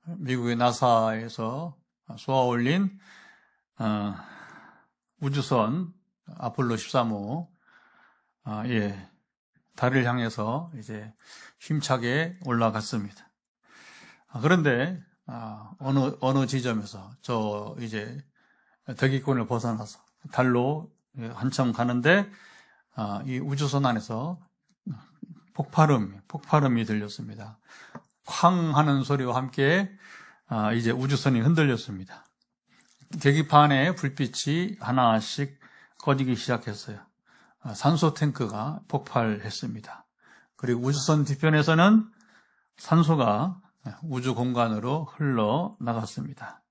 미국의 나사에서 쏘아 올린 우주선 아폴로 13호 달을 향해서 이제 힘차게 올라갔습니다. 그런데 어느 지점에서 이제 대기권을 벗어나서 달로 한참 가는데 이 우주선 안에서 폭발음이 들렸습니다. 쾅 하는 소리와 함께 이제 우주선이 흔들렸습니다. 계기판에 불빛이 하나씩 꺼지기 시작했어요. 산소 탱크가 폭발했습니다. 그리고 우주선 뒤편에서는 산소가 우주 공간으로 흘러나갔습니다.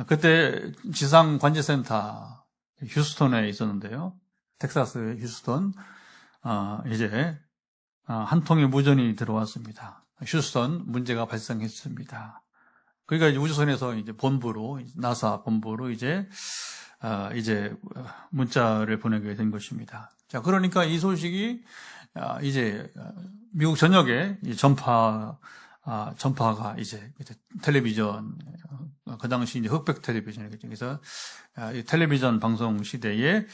그때 지상관제센터 휴스턴에 있었는데요. 텍사스의 휴스턴, 이제 한 통의 무전이 들어왔습니다. 휴스턴 문제가 발생했습니다. 그러니까 이제 우주선에서 이제 나사 본부로 이제 문자를 보내게 된 것입니다. 자, 그러니까 이 소식이 이제 미국 전역에 전파가 이제 텔레비전, 그 당시 이제 흑백 텔레비전이겠죠. 그래서 이 텔레비전 방송 시대에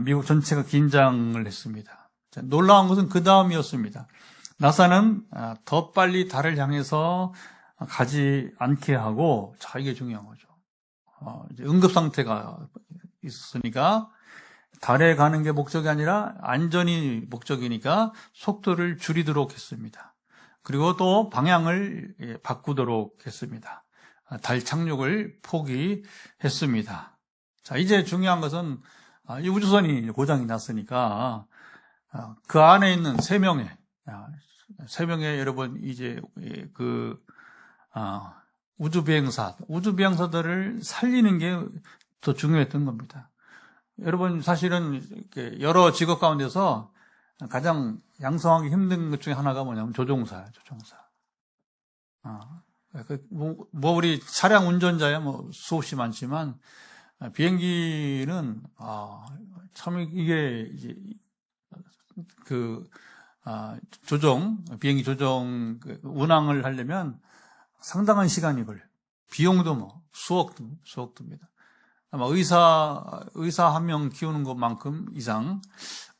미국 전체가 긴장을 했습니다. 자, 놀라운 것은 그 다음이었습니다. 나사는 더 빨리 달을 향해서 가지 않게 하고, 자, 이게 중요한 거죠. 이제 응급 상태가 있었으니까 달에 가는 게 목적이 아니라 안전이 목적이니까 속도를 줄이도록 했습니다. 그리고 또 방향을 바꾸도록 했습니다. 달 착륙을 포기했습니다. 자, 이제 중요한 것은 이 우주선이 고장이 났으니까 그 안에 있는 3명의 여러분 이제 우주비행사들을 살리는 게 더 중요했던 겁니다. 여러분 사실은 여러 직업 가운데서 가장 양성하기 힘든 것 중에 하나가 뭐냐면 조종사예요. 우리 차량 운전자야 수없이 많지만 비행기는 참 이게 이제 비행기 조종 운항을 하려면 상당한 시간이 걸려요. 비용도 수억듭니다. 아마 의사 한 명 키우는 것만큼 이상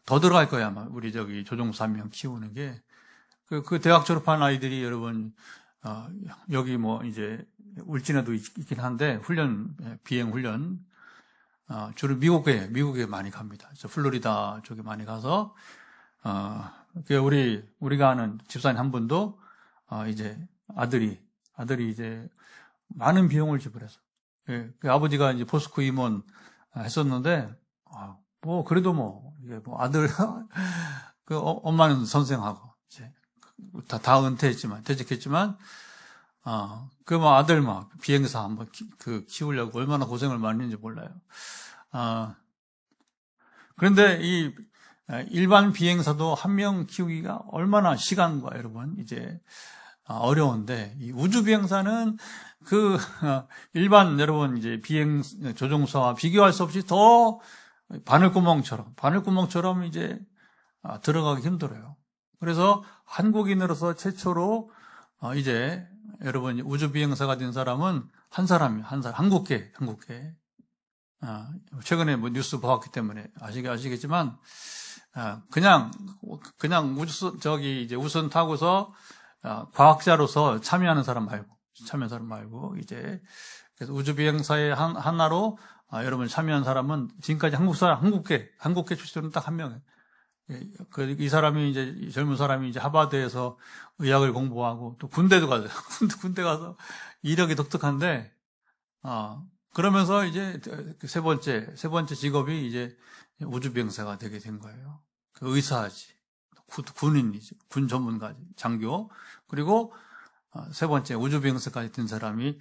더 들어갈 거야, 아마. 우리 조종사 한 명 키우는 게. 그 대학 졸업한 아이들이 여러분, 여기 이제 울진에도 있긴 한데, 비행 훈련, 주로 미국에 많이 갑니다. 플로리다 쪽에 많이 가서, 우리가 아는 집사님 한 분도, 이제 아들이 이제 많은 비용을 지불해서, 그 아버지가 이제 포스코 임원 했었는데, 그래도 이게 아들, 엄마는 선생하고, 이제, 다 은퇴했지만, 퇴직했지만, 아들 비행사 한번 키우려고 얼마나 고생을 많이 했는지 몰라요. 그런데 이 일반 비행사도 한 명 키우기가 얼마나 시간과 여러분, 이제, 어려운데, 이 우주 비행사는 일반 여러분 이제 조종사와 비교할 수 없이 더 바늘구멍처럼 이제 들어가기 힘들어요. 그래서 한국인으로서 최초로 이제 여러분 우주 비행사가 된 사람은 한국계. 최근에 뉴스 보았기 때문에 아시겠지만 그냥 이제 우선 타고서 과학자로서 참여하는 사람 말고 이제 그래서 우주 비행사의 하나로 여러분 참여한 사람은 지금까지 한국계 출신은 딱 한 명이에요. 이 사람이 이제 젊은 사람이 이제 하버드에서 의학을 공부하고 또 군대도 가서 군대 가서 이력이 독특한데 그러면서 이제 세 번째 직업이 이제 우주 비행사가 되게 된 거예요. 의사지. 군인이지, 군 전문가지, 장교, 그리고 세 번째 우주비행사까지 된 사람이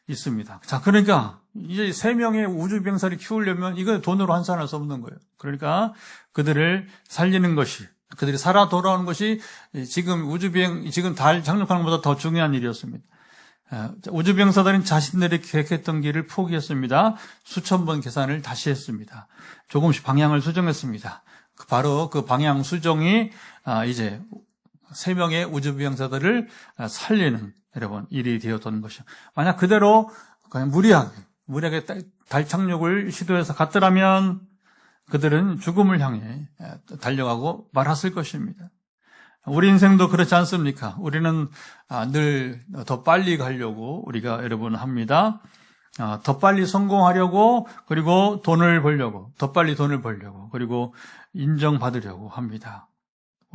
있습니다. 자, 그러니까 이제 3명의 우주비행사를 키우려면 이거 돈으로 환산할 수 없는 거예요. 그러니까 그들을 살리는 것이, 그들이 살아 돌아오는 것이 지금 달 착륙하는 것보다 더 중요한 일이었습니다. 우주비행사들은 자신들이 계획했던 길을 포기했습니다. 수천 번 계산을 다시 했습니다. 조금씩 방향을 수정했습니다. 바로 그 방향 수정이 이제 3명의 우주비행사들을 살리는 여러분 일이 되었던 것이요. 만약 그대로 그냥 무리하게 달 착륙을 시도해서 갔더라면 그들은 죽음을 향해 달려가고 말았을 것입니다. 우리 인생도 그렇지 않습니까? 우리는 늘 더 빨리 가려고 우리가 여러분 합니다. 더 빨리 성공하려고, 그리고 돈을 벌려고, 더 빨리 돈을 벌려고, 그리고 인정받으려고 합니다.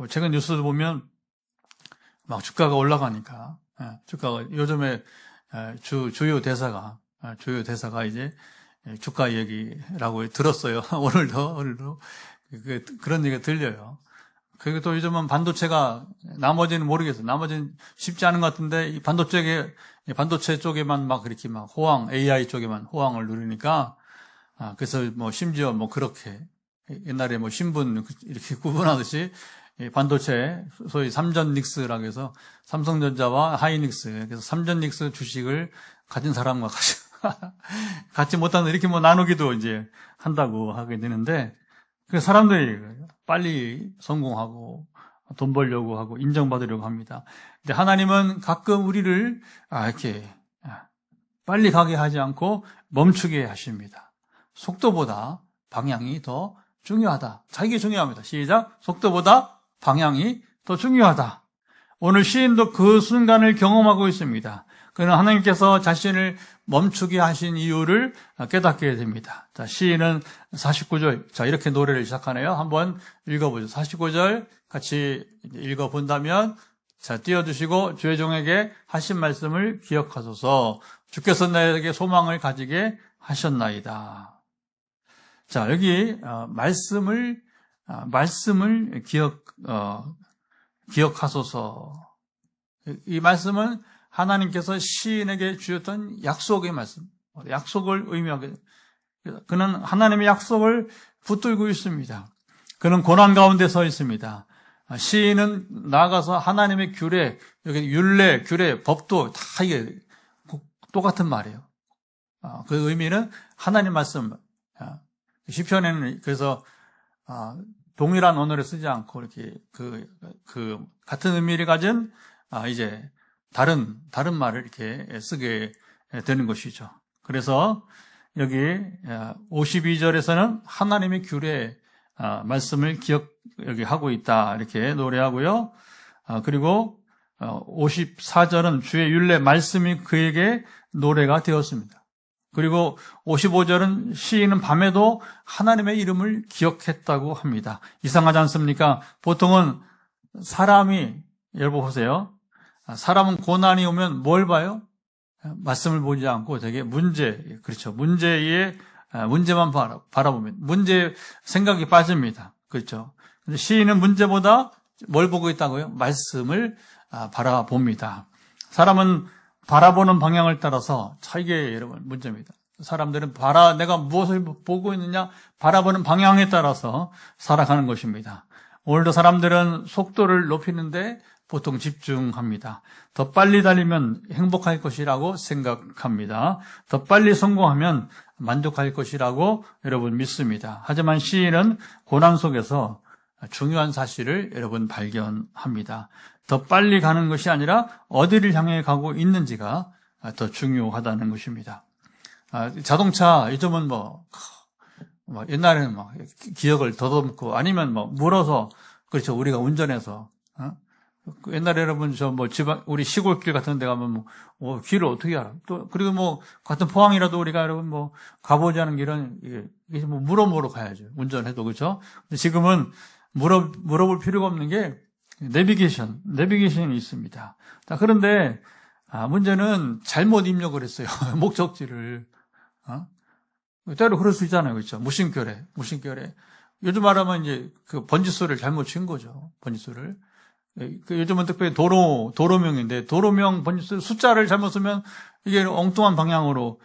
최근 뉴스를 보면 막 주가가 올라가니까, 주가가 요즘에 주요 대사가 이제 주가 얘기라고 들었어요. 오늘도 그런 얘기가 들려요. 그리고 또 요즘은 반도체가, 나머지는 모르겠어요. 나머지는 쉽지 않은 것 같은데, 이 반도체 쪽에만 막 그렇게 막 AI 쪽에만 호황을 누리니까, 그래서 뭐 심지어 뭐 그렇게, 옛날에 뭐 신분 이렇게 구분하듯이, 반도체, 소위 삼전닉스라고 해서 삼성전자와 하이닉스, 그래서 삼전닉스 주식을 가진 사람과 같이 못하는 이렇게 뭐 나누기도 이제 한다고 하게 되는데, 그 사람들이 빨리 성공하고 돈 벌려고 하고 인정받으려고 합니다. 근데 하나님은 가끔 우리를 이렇게 빨리 가게 하지 않고 멈추게 하십니다. 속도보다 방향이 더 중요하다. 자기가 중요합니다. 시작. 속도보다 방향이 더 중요하다. 오늘 시인도 그 순간을 경험하고 있습니다. 그는 하나님께서 자신을 멈추게 하신 이유를 깨닫게 됩니다. 자, 시인은 49절. 자, 이렇게 노래를 시작하네요. 한번 읽어보죠. 49절 같이 읽어본다면, 자, 띄워주시고, 주의 종에게 하신 말씀을 기억하소서. 주께서 나에게 소망을 가지게 하셨나이다. 자, 여기, 말씀을 기억하소서. 이 말씀은 하나님께서 시인에게 주셨던 약속의 말씀, 약속을 의미하게, 그는 하나님의 약속을 붙들고 있습니다. 그는 고난 가운데 서 있습니다. 시인은 나아가서 하나님의 규례, 여기 율례, 규례, 법도 다 이게 똑같은 말이에요. 그 의미는 하나님 말씀. 시편에는 그래서 동일한 언어를 쓰지 않고 이렇게 그 같은 의미를 가진 이제 다른 말을 이렇게 쓰게 되는 것이죠. 그래서 여기 52절에서는 하나님의 규례 말씀을 여기 하고 있다 이렇게 노래하고요. 그리고 54절은 주의 율례 말씀이 그에게 노래가 되었습니다. 그리고 55절은 시인은 밤에도 하나님의 이름을 기억했다고 합니다. 이상하지 않습니까? 보통은 사람이, 여러분 보세요. 사람은 고난이 오면 뭘 봐요? 말씀을 보지 않고 되게 그렇죠. 문제만 바라보면, 문제 생각이 빠집니다. 그렇죠. 근데 시인은 문제보다 뭘 보고 있다고요? 말씀을 바라봅니다. 사람은 바라보는 방향을 따라서 이게 여러분 문제입니다. 사람들은 내가 무엇을 보고 있느냐, 바라보는 방향에 따라서 살아가는 것입니다. 오늘도 사람들은 속도를 높이는데 보통 집중합니다. 더 빨리 달리면 행복할 것이라고 생각합니다. 더 빨리 성공하면 만족할 것이라고 여러분 믿습니다. 하지만 시인은 고난 속에서 중요한 사실을 여러분 발견합니다. 더 빨리 가는 것이 아니라 어디를 향해 가고 있는지가 더 중요하다는 것입니다. 자동차 요즘은 옛날에는 기억을 더듬고 아니면 물어서, 그렇죠. 우리가 운전해서 옛날에 여러분 우리 시골길 같은 데 가면 길을 어떻게 알아? 또 그리고 같은 포항이라도 우리가 여러분 가보지 않은 길은 이게 물어보러 가야죠. 운전해도. 그렇죠? 근데 지금은 물어볼 필요가 없는 게 내비게이션이 있습니다. 자, 그런데 문제는 잘못 입력을 했어요. 목적지를. 때로 그럴 수 있잖아요. 그렇죠? 무심결에. 요즘 말하면 이제 그 번지수를 잘못 친 거죠. 번지수를. 요즘은 특별히 도로명인데, 도로명 번지수 숫자를 잘못 쓰면 이게 엉뚱한 방향으로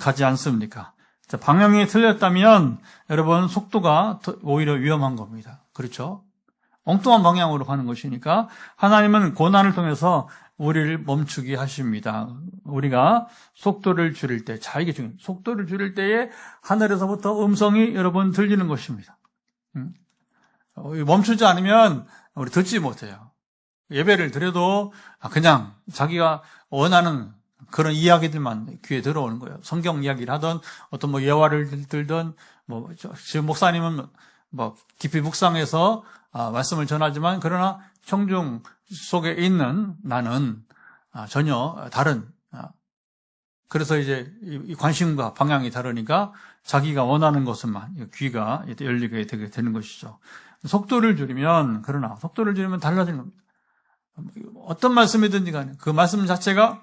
가지 않습니까? 자, 방향이 틀렸다면 여러분 속도가 오히려 위험한 겁니다. 그렇죠? 엉뚱한 방향으로 가는 것이니까 하나님은 고난을 통해서 우리를 멈추게 하십니다. 우리가 속도를 줄일 때, 이게 중요해요. 속도를 줄일 때에 하늘에서부터 음성이 여러분 들리는 것입니다. 멈추지 않으면 우리 듣지 못해요. 예배를 드려도 그냥 자기가 원하는 그런 이야기들만 귀에 들어오는 거예요. 성경 이야기를 하던 어떤 뭐 예화를 들던 뭐 지금 목사님은 뭐 깊이 묵상해서 말씀을 전하지만 그러나 청중 속에 있는 나는 전혀 다른 그래서 이제 이 관심과 방향이 다르니까 자기가 원하는 것만 귀가 열리게 되게 되는 것이죠. 속도를 줄이면 달라지는 겁니다. 어떤 말씀이든지 간에 그 말씀 자체가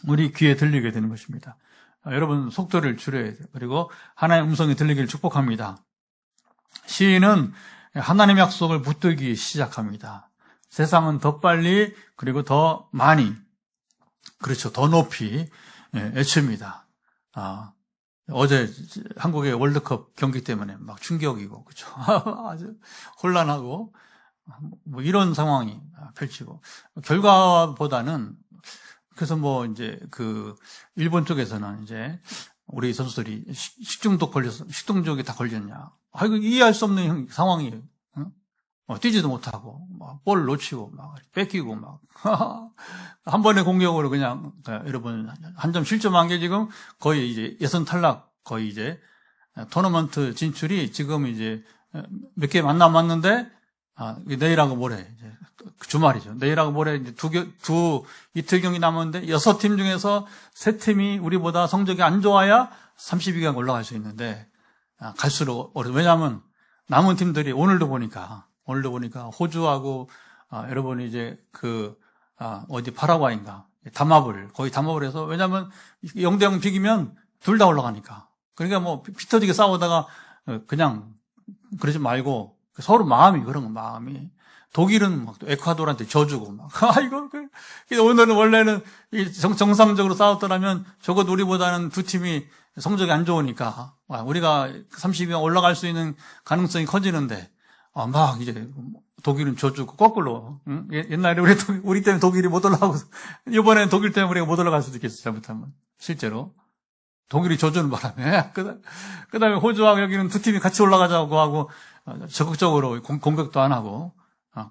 우리 귀에 들리게 되는 것입니다. 여러분 속도를 줄여야 돼요. 그리고 하나님의 음성이 들리기를 축복합니다. 시인은 하나님의 약속을 붙들기 시작합니다. 세상은 더 빨리 그리고 더 많이 그렇죠. 더 높이 외칩니다. 어제 한국의 월드컵 경기 때문에 막 충격이고 그렇죠. 아주 혼란하고 뭐 이런 상황이 펼치고 결과보다는 그래서 뭐 이제 그 일본 쪽에서는 이제 우리 선수들이 식중독이 다 걸렸냐. 이거 이해할 수 없는 상황이에요. 뛰지도 못하고, 막, 볼 놓치고, 막, 뺏기고, 막. 한 번의 공격으로 그냥, 여러분, 한 점 실점한 게 지금 거의 이제 예선 탈락, 거의 이제, 토너먼트 진출이 지금 이제 몇 개 안 남았는데, 내일하고 모레, 이제 주말이죠. 내일하고 모레 이제 이틀 경기 남았는데, 6팀 중에서 3팀이 우리보다 성적이 안 좋아야 32강 올라갈 수 있는데, 갈수록 왜냐하면 남은 팀들이 오늘도 보니까 호주하고 여러분이 이제 어디 파라과이인가 거의 담합을 해서 왜냐하면 0대0 비기면 둘 다 올라가니까 그러니까 뭐 피 터지게 싸우다가 그냥 그러지 말고 서로 마음이 그런 거 마음이 독일은 막 에콰도르한테 져주고 막 오늘은 원래는 정상적으로 싸웠더라면 적어도 우리보다는 두 팀이 성적이 안 좋으니까 우리가 32강 올라갈 수 있는 가능성이 커지는데 막 이제 독일은 져주고 거꾸로 옛날에 우리 때문에 독일이 못 올라가고 이번에는 독일 때문에 우리가 못 올라갈 수도 있겠어 잘못하면 실제로 독일이 져주는 바람에 그다음에 호주와 여기는 두 팀이 같이 올라가자고 하고 적극적으로 공격도 안 하고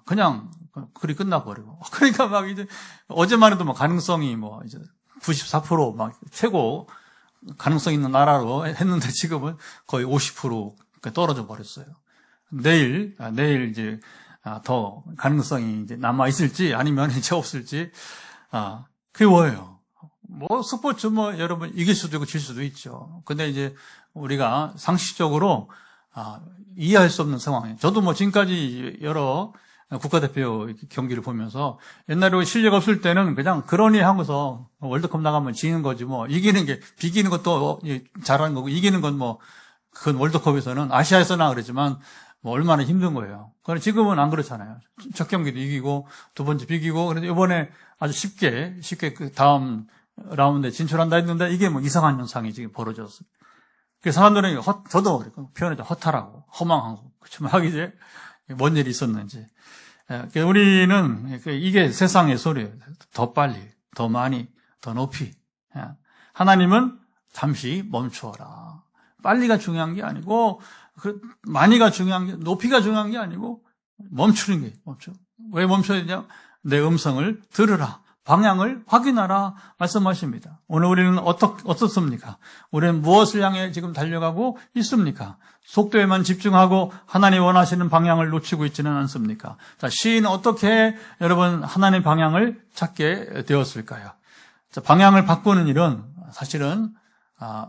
그냥 그리 끝나버리고 그러니까 막 이제 어제만 해도 막 가능성이 뭐 이제 94% 막 최고 가능성 있는 나라로 했는데 지금은 거의 50% 떨어져 버렸어요. 내일 이제 더 가능성이 이제 남아 있을지 아니면 이제 없을지 그게 뭐예요? 뭐 스포츠 뭐 여러분 이길 수도 있고 질 수도 있죠. 근데 이제 우리가 상식적으로 이해할 수 없는 상황이에요. 저도 뭐 지금까지 여러 국가대표 경기를 보면서 옛날에 실력 없을 때는 그냥 그러니 하고서 월드컵 나가면 지는 거지 뭐 비기는 것도 잘하는 거고 이기는 건 뭐 그건 월드컵에서는 아시아에서나 그러지만 뭐 얼마나 힘든 거예요. 그런데 지금은 안 그렇잖아요. 첫 경기도 이기고 두 번째 비기고 그런데 이번에 아주 쉽게 그 다음 라운드에 진출한다 했는데 이게 뭐 이상한 현상이 지금 벌어졌어요. 그래서 사람들은 저도 표현해서 허탈하고 허망하고 그렇지만 이제 뭔 일이 있었는지. 우리는 이게 세상의 소리예요. 더 빨리, 더 많이, 더 높이. 하나님은 잠시 멈추어라. 빨리가 중요한 게 아니고 많이가 중요한 게 높이가 중요한 게 아니고 멈추는 게 멈춰. 왜 멈춰야 되냐? 내 음성을 들으라. 방향을 확인하라 말씀하십니다. 오늘 우리는 어떻습니까? 우리는 무엇을 향해 지금 달려가고 있습니까? 속도에만 집중하고 하나님 원하시는 방향을 놓치고 있지는 않습니까? 자, 시인은 어떻게 여러분 하나님의 방향을 찾게 되었을까요? 자, 방향을 바꾸는 일은 사실은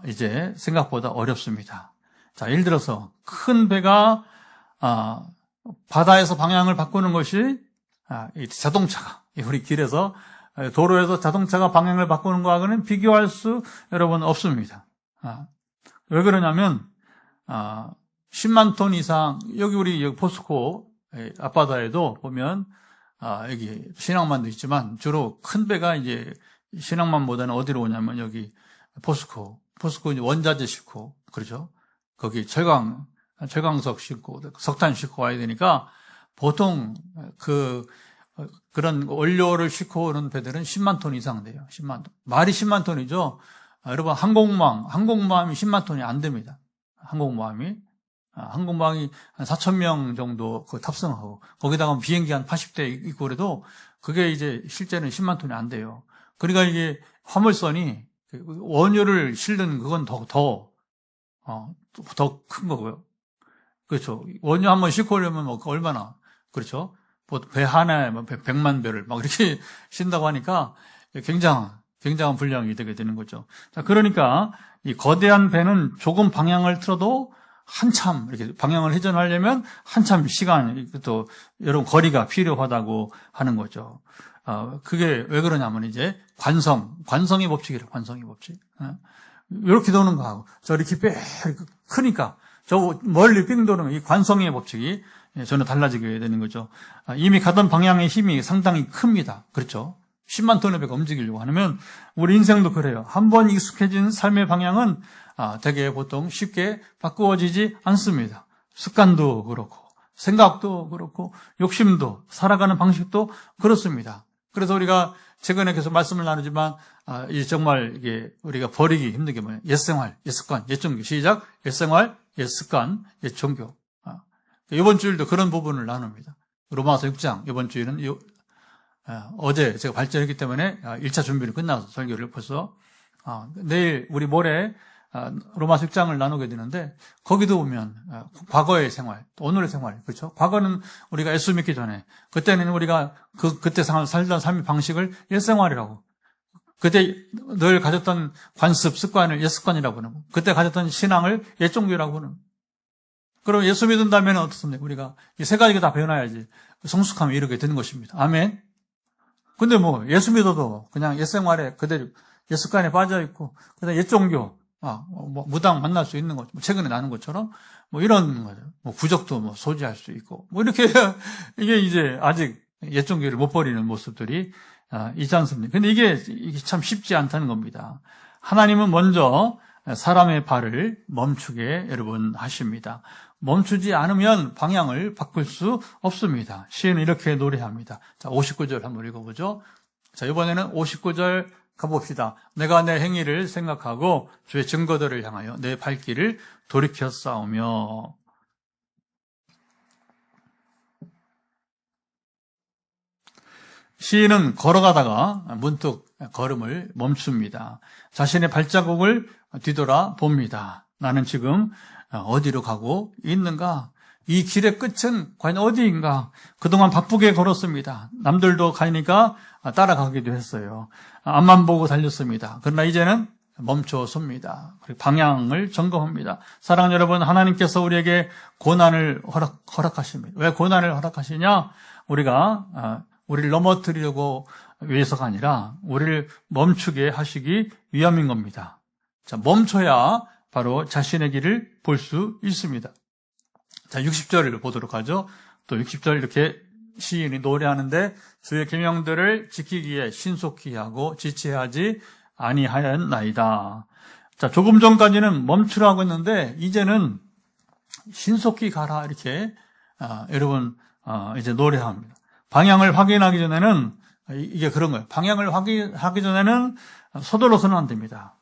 이제 생각보다 어렵습니다. 자, 예를 들어서 큰 배가 바다에서 방향을 바꾸는 것이 자동차가 우리 길에서 도로에서 자동차가 방향을 바꾸는 거하고는 비교할 수 여러분 없습니다. 왜 그러냐면 10만 톤 이상 여기 우리 포스코 앞바다에도 보면 여기 신앙만도 있지만 주로 큰 배가 이제 신앙만보다는 어디로 오냐면 여기 포스코 이제 원자재 싣고 그렇죠. 거기 철광석 싣고 석탄 싣고 와야 되니까 보통 그런 원료를 싣고 오는 배들은 10만 톤 이상 돼요. 10만 톤. 말이 10만 톤이죠. 여러분 항공모함이 10만 톤이 안 됩니다. 항공모함이 항공모함이 한 4,000명 정도 탑승하고, 거기다가 비행기 한 80대 있고 그래도 그게 이제 실제는 10만 톤이 안 돼요. 그러니까 이게 화물선이 원료를 실는 그건 더 큰 거고요. 그렇죠. 원료 한번 싣고 오려면 뭐 얼마나, 그렇죠. 뭐 배 하나에 100만 배를 막 이렇게 싣는다고 하니까 굉장한 분량이 되게 되는 거죠. 자, 그러니까 이 거대한 배는 조금 방향을 틀어도 한참 이렇게 방향을 회전하려면 한참 시간, 또 여러분 거리가 필요하다고 하는 거죠. 그게 왜 그러냐면 이제 관성의 법칙이래요. 관성의 법칙. 이렇게 도는 거하고 저 이렇게 크니까 저 멀리 삥 도는 이 관성의 법칙이 전혀 달라지게 되는 거죠. 이미 가던 방향의 힘이 상당히 큽니다. 그렇죠? 10만 톤의 배가 움직이려고 하면 우리 인생도 그래요. 한번 익숙해진 삶의 방향은 되게 보통 쉽게 바꾸어지지 않습니다. 습관도 그렇고 생각도 그렇고 욕심도 살아가는 방식도 그렇습니다. 그래서 우리가 최근에 계속 말씀을 나누지만 이제 정말 이게 우리가 버리기 힘든 게 뭐예요? 옛생활, 옛습관, 옛종교. 시작. 옛생활, 옛습관, 옛종교. 이번 주일도 그런 부분을 나눕니다. 로마서 6장 이번 주일은 어제 제가 발전했기 때문에 1차 준비는 끝나서 설교를 벌써 내일 우리 모레 로마서 6장을 나누게 되는데 거기도 보면 과거의 생활, 오늘의 생활, 그렇죠? 과거는 우리가 예수 믿기 전에 그때는 우리가 그때 살던 삶의 방식을 옛생활이라고, 그때 늘 가졌던 관습, 습관을 옛습관이라고 하는, 그때 가졌던 신앙을 옛종교라고 하는. 그럼 예수 믿는다면 어떻습니까? 우리가 이 세 가지가 다 배워놔야지 성숙함에 이르게 되는 것입니다. 아멘. 근데 뭐 예수 믿어도 그냥 옛생활에 그대로 옛습관에 빠져있고 그다음 옛종교, 뭐 무당 만날 수 있는 거죠. 최근에 나눈 것처럼 뭐 이런 거죠. 뭐 부적도 뭐 소지할 수 있고 뭐 이렇게 이게 이제 아직 옛종교를 못 버리는 모습들이 있지 않습니까? 근데 이게 참 쉽지 않다는 겁니다. 하나님은 먼저 사람의 발을 멈추게 여러분 하십니다. 멈추지 않으면 방향을 바꿀 수 없습니다. 시인은 이렇게 노래합니다. 자, 59절 한번 읽어보죠. 자, 이번에는 59절 가봅시다. 내가 내 행위를 생각하고 주의 증거들을 향하여 내 발길을 돌이켜 싸우며. 시인은 걸어가다가 문득 걸음을 멈춥니다. 자신의 발자국을 뒤돌아 봅니다. 나는 지금 어디로 가고 있는가? 이 길의 끝은 과연 어디인가? 그동안 바쁘게 걸었습니다. 남들도 가니까 따라가기도 했어요. 앞만 보고 달렸습니다. 그러나 이제는 멈춰 섭니다. 그리고 방향을 점검합니다. 사랑하는 여러분, 하나님께서 우리에게 고난을 허락하십니다. 왜 고난을 허락하시냐? 우리를 넘어뜨리려고 위해서가 아니라 우리를 멈추게 하시기 위함인 겁니다. 자, 멈춰야 바로 자신의 길을 볼 수 있습니다. 자, 60절을 보도록 하죠. 또 60절 이렇게 시인이 노래하는데 주의 계명들을 지키기에 신속히 하고 지체하지 아니하였나이다. 자, 조금 전까지는 멈추라고 했는데 이제는 신속히 가라 이렇게 여러분 이제 노래합니다. 방향을 확인하기 전에는 이게 그런 거예요. 방향을 확인하기 전에는 서둘러서는 안 됩니다.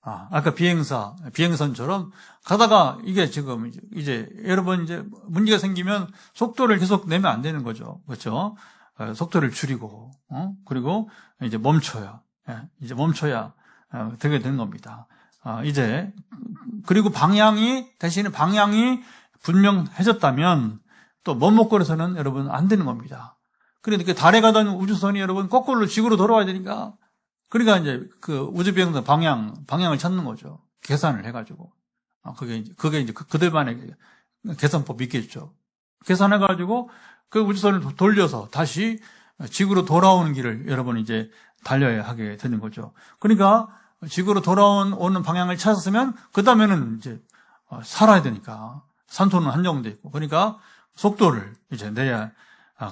아까 비행선처럼 가다가 이게 지금 이제 여러분 이제 문제가 생기면 속도를 계속 내면 안 되는 거죠. 그렇죠? 속도를 줄이고, 그리고 이제 멈춰야 되게 되는 겁니다. 그리고 대신에 방향이 분명해졌다면 또 먼목걸에서는 여러분 안 되는 겁니다. 그러니까 달에 가던 우주선이 여러분 거꾸로 지구로 돌아와야 되니까 그러니까 이제 그 우주비행선 방향을 찾는 거죠. 계산을 해가지고. 그게 이제 그들만의 계산법이 있겠죠. 계산해가지고 그 우주선을 돌려서 다시 지구로 돌아오는 길을 여러분 이제 달려야 하게 되는 거죠. 그러니까 지구로 돌아오는 방향을 찾았으면 그 다음에는 이제 살아야 되니까 산소는 한정돼 있고 그러니까 속도를 이제 내야.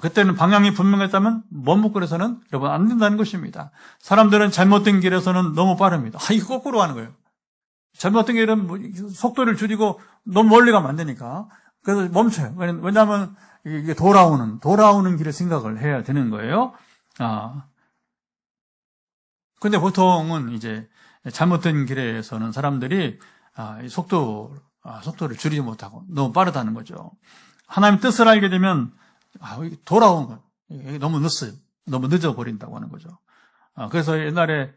그때는 방향이 분명했다면 먼목걸에서는 여러분 안 된다는 것입니다. 사람들은 잘못된 길에서는 너무 빠릅니다. 이거 거꾸로 하는 거예요. 잘못된 길은 속도를 줄이고 너무 멀리 가면 안 되니까. 그래서 멈춰요. 왜냐하면 이게 돌아오는 길을 생각을 해야 되는 거예요. 근데 보통은 이제 잘못된 길에서는 사람들이 속도 속도를 줄이지 못하고 너무 빠르다는 거죠. 하나님의 뜻을 알게 되면 돌아오는 거예요. 이게 너무 늦어요. 너무 늦어버린다고 하는 거죠. 그래서 옛날에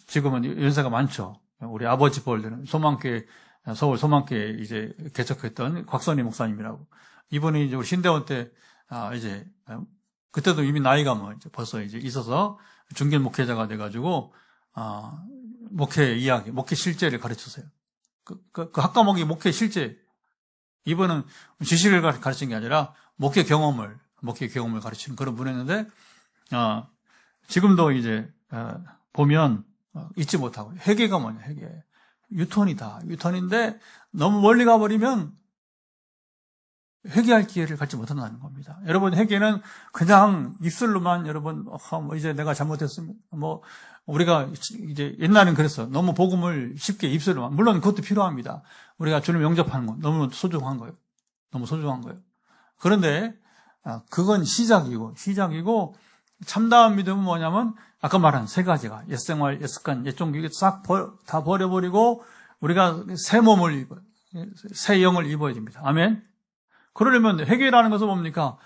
지금은 연세가 많죠. 우리 아버지 뻘들은 소망교회, 서울 소망교회 이제 개척했던 곽선희 목사님이라고. 이분이 이제 우리 신대원 때 이제 그때도 이미 나이가 뭐 이제 벌써 이제 있어서 중견 목회자가 돼가지고 목회 이야기, 목회 실제를 가르쳤어요. 그 학과목이 목회 실제. 이분은 지식을 가르치는 게 아니라 목회 경험을 가르치는 그런 분이었는데, 지금도 이제, 보면, 잊지 못하고, 회개가 뭐냐, 회개. 유턴이다. 유턴인데, 너무 멀리 가버리면, 회개할 기회를 갖지 못한다는 겁니다. 여러분, 회개는 그냥 입술로만 여러분, 이제 내가 잘못했으면, 우리가 이제 옛날엔 그랬어. 너무 복음을 쉽게 입술로만. 물론 그것도 필요합니다. 우리가 주님 영접하는 건 너무 소중한 거예요. 너무 소중한 거예요. 그런데 그건 시작이고 참다운 믿음은 뭐냐면 아까 말한 세 가지가 옛생활, 옛습관, 옛종교 싹 다 버려버리고 우리가 새 몸을 입어요. 새 영을 입어야 됩니다. 아멘. 그러려면 회개라는 것은 뭡니까?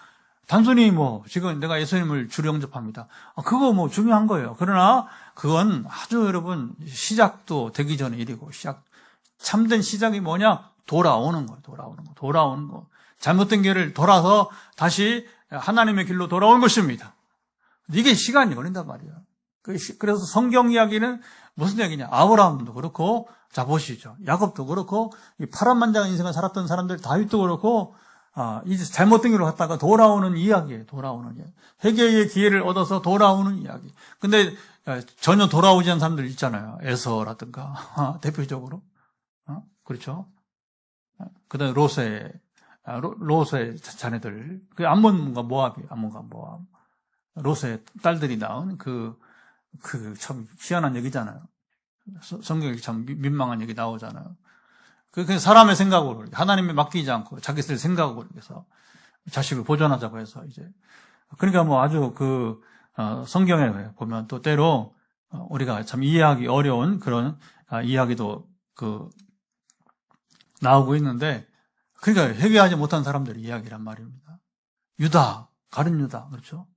단순히 지금 내가 예수님을 주로 영접합니다. 그거 중요한 거예요. 그러나 그건 아주 여러분 시작도 되기 전의 일이고 참된 시작이 뭐냐? 돌아오는 거. 잘못된 길을 돌아서 다시 하나님의 길로 돌아오는 것입니다. 이게 시간이 걸린단 말이에요. 그래서 성경 이야기는 무슨 이야기냐? 아브라함도 그렇고, 자 보시죠. 야곱도 그렇고, 이 파란만장한 인생을 살았던 사람들, 다윗도 그렇고, 이제 잘못된 길로 갔다가 돌아오는 이야기예요. 회개의 기회를 얻어서 돌아오는 이야기. 근데 전혀 돌아오지 않은 사람들 있잖아요. 에서라든가 대표적으로. 그렇죠? 그다음에 롯의 자녀들. 그 암몬과 모압. 롯의 딸들이 낳은 그 참 희한한 얘기잖아요. 성경에 참 민망한 얘기 나오잖아요. 그 사람의 생각으로 하나님에 맡기지 않고 자기들 생각으로 해서 자식을 보존하자고 해서 이제 그러니까 아주 성경에 보면 또 때로 우리가 참 이해하기 어려운 그런 이야기도 나오고 있는데 그러니까 회개하지 못한 사람들의 이야기란 말입니다. 가룟 유다 그렇죠?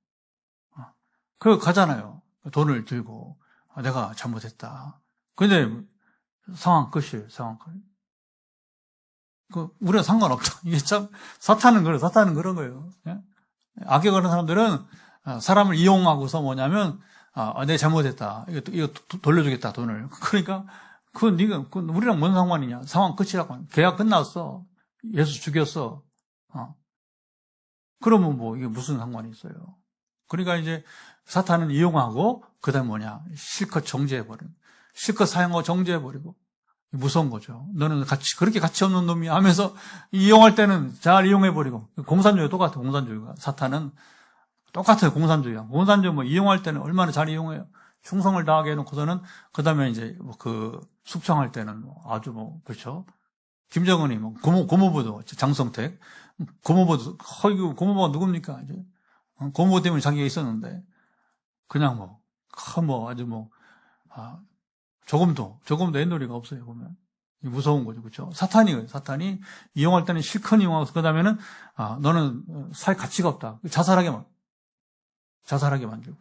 그 가잖아요. 돈을 들고 내가 잘못했다. 근데 상황 끝이에요. 우리가 상관없다. 이게 참, 사탄은 그런 거예요. 악에 걸린 사람들은 사람을 이용하고서 뭐냐면, 내가 잘못했다. 이거 돌려주겠다, 돈을. 그러니까, 그건 우리랑 뭔 상관이냐. 상황 끝이라고. 계약 끝났어. 예수 죽였어. 그러면 이게 무슨 상관이 있어요. 그러니까 이제 사탄은 이용하고, 그 다음에 실컷 정죄해버리고, 실컷 사용하고 정죄해버리고, 무서운 거죠. 너는 그렇게 가치 없는 놈이 하면서 이용할 때는 잘 이용해버리고. 공산주의 똑같아요, 공산주의가. 사탄은 똑같아요, 공산주의가. 공산주의 이용할 때는 얼마나 잘 이용해요. 충성을 다하게 해놓고서는, 그 다음에 이제 숙청할 때는 아주 그렇죠. 김정은이 고모부도, 장성택. 고모부가 누굽니까, 이제. 고모부 때문에 자기가 있었는데, 그냥 아주 조금도 애놀이가 없어요, 보면. 무서운 거죠, 그렇죠? 사탄이 이용할 때는 실컷 이용하고, 그 다음에는, 너는 살 가치가 없다. 자살하게 만들고.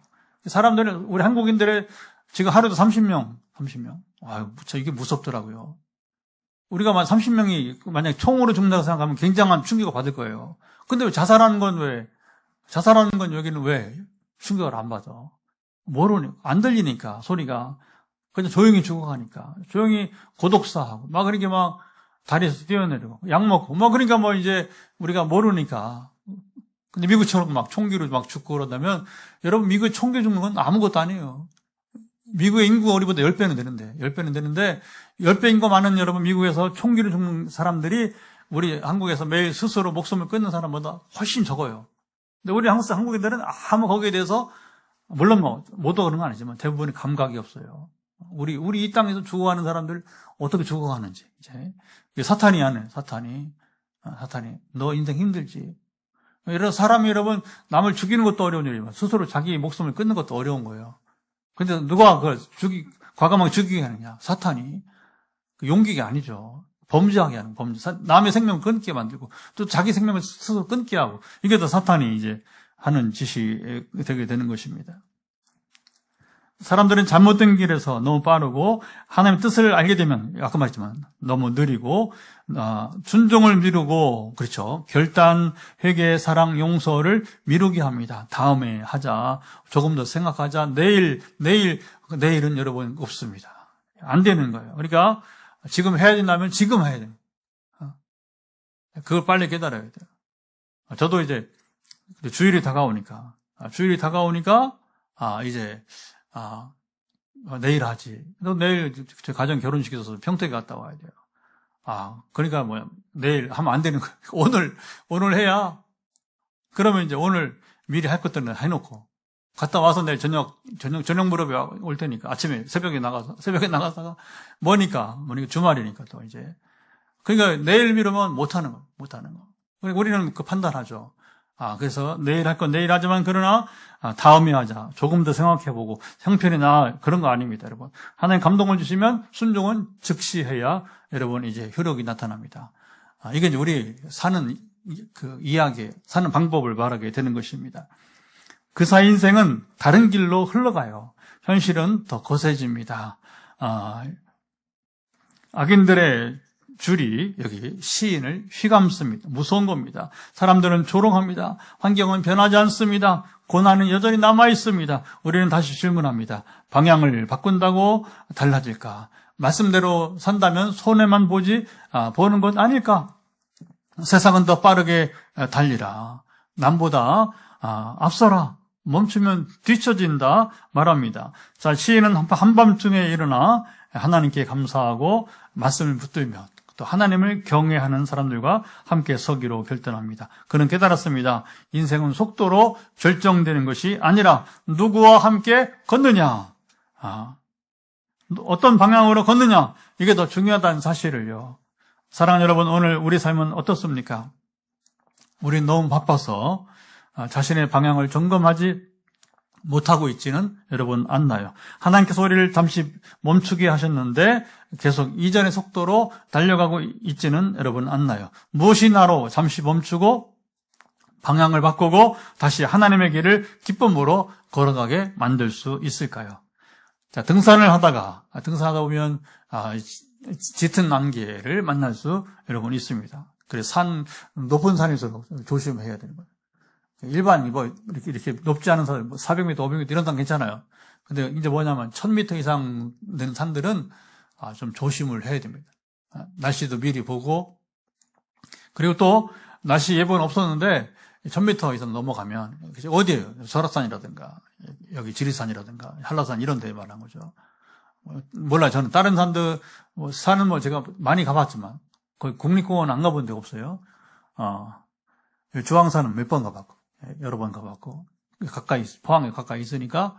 사람들은, 우리 한국인들의 지금 하루도 30명. 이게 무섭더라고요. 우리가 30명이 만약에 총으로 죽는다고 생각하면 굉장한 충격을 받을 거예요. 근데 왜 자살하는 건 여기는 왜 충격을 안 받아? 안 들리니까, 소리가. 그냥 조용히 죽어가니까. 조용히 고독사하고. 그렇게 다리에서 뛰어내리고. 약 먹고. 그러니까 이제 우리가 모르니까. 근데 미국처럼 총기로 죽고 그러다면, 여러분, 미국에 총기 죽는 건 아무것도 아니에요. 미국의 인구가 우리보다 10배는 되는데, 10배 인구 많은 여러분, 미국에서 총기로 죽는 사람들이 우리 한국에서 매일 스스로 목숨을 끊는 사람보다 훨씬 적어요. 근데 우리 한국인들은 아무 거기에 대해서, 물론 모두 그런 건 아니지만 대부분이 감각이 없어요. 우리 이 땅에서 죽어가는 사람들 어떻게 죽어가는지, 이제. 사탄이 하네, 사탄이. 너 인생 힘들지. 사람이 여러분, 남을 죽이는 것도 어려운 일이지만 스스로 자기 목숨을 끊는 것도 어려운 거예요. 근데 누가 과감하게 죽이게 하느냐? 사탄이. 용기가 아니죠. 범죄하게 하는 범죄. 남의 생명을 끊게 만들고 또 자기 생명을 스스로 끊게 하고 이게 다 사탄이 이제 하는 짓이 되게 되는 것입니다. 사람들은 잘못된 길에서 너무 빠르고 하나님의 뜻을 알게 되면 아까 말했지만 너무 느리고 순종을 미루고 그렇죠. 결단, 회개, 사랑, 용서를 미루게 합니다. 다음에 하자. 조금 더 생각하자. 내일은 여러분 없습니다. 안 되는 거예요. 그러니까 지금 해야 된다면 지금 해야 돼요. 그걸 빨리 깨달아야 돼요. 저도 이제 주일이 다가오니까 내일 하지. 너 내일 제 가정 결혼식 있어서 평택에 갔다 와야 돼요. 그러니까 내일 하면 안 되는 거예요. 오늘 해야. 그러면 이제 오늘 미리 할 것들은 해놓고 갔다 와서 내일 저녁 무렵에 올 테니까 아침에 새벽에 나가다가 뭐니까 주말이니까 또 이제 그러니까 내일 미루면 못 하는 거. 그러니까 우리는 그 판단하죠. 그래서 내일 할 건 내일 하지만 그러나 다음에 하자. 조금 더 생각해보고 형편이 그런 거 아닙니다, 여러분. 하나님 감동을 주시면 순종은 즉시 해야 여러분 이제 효력이 나타납니다. 이게 이제 우리 사는 그 이야기, 사는 방법을 말하게 되는 것입니다. 그 사이 인생은 다른 길로 흘러가요. 현실은 더 거세집니다. 악인들의 줄이 여기 시인을 휘감습니다. 무서운 겁니다. 사람들은 조롱합니다. 환경은 변하지 않습니다. 고난은 여전히 남아있습니다. 우리는 다시 질문합니다. 방향을 바꾼다고 달라질까? 말씀대로 산다면 손해만 보는 것 아닐까? 세상은 더 빠르게 달리라. 남보다 앞서라. 멈추면 뒤처진다 말합니다. 자, 시인은 한밤중에 일어나 하나님께 감사하고 말씀을 붙들며 또 하나님을 경외하는 사람들과 함께 서기로 결단합니다. 그는 깨달았습니다. 인생은 속도로 결정되는 것이 아니라 누구와 함께 걷느냐, 어떤 방향으로 걷느냐, 이게 더 중요하다는 사실을요. 사랑하는 여러분, 오늘 우리 삶은 어떻습니까? 우리는 너무 바빠서 자신의 방향을 점검하지 못하고 있지는 여러분 않나요? 하나님께서 우리를 잠시 멈추게 하셨는데 계속 이전의 속도로 달려가고 있지는 여러분 않나요? 무엇이 나로 잠시 멈추고 방향을 바꾸고 다시 하나님의 길을 기쁨으로 걸어가게 만들 수 있을까요? 자, 등산을 하다가 보면 짙은 안개를 만날 수 여러분 있습니다. 그래서 높은 산에서 조심해야 되는 거예요. 일반 이렇게 높지 않은 산, 400m, 500m 이런 산 괜찮아요. 근데 이제 뭐냐면 1000m 이상 된 산들은 좀 조심을 해야 됩니다. 날씨도 미리 보고, 그리고 또 날씨 예보는 없었는데 1000m 이상 넘어가면 어디예요? 설악산이라든가 여기 지리산이라든가 한라산 이런 데 말한 거죠. 몰라요. 저는 다른 산들 산은 제가 많이 가봤지만 거의 국립공원 안 가본 데 없어요. 주황산은 몇 번 가봤고 여러 번 가봤고 포항에 가까이 있으니까.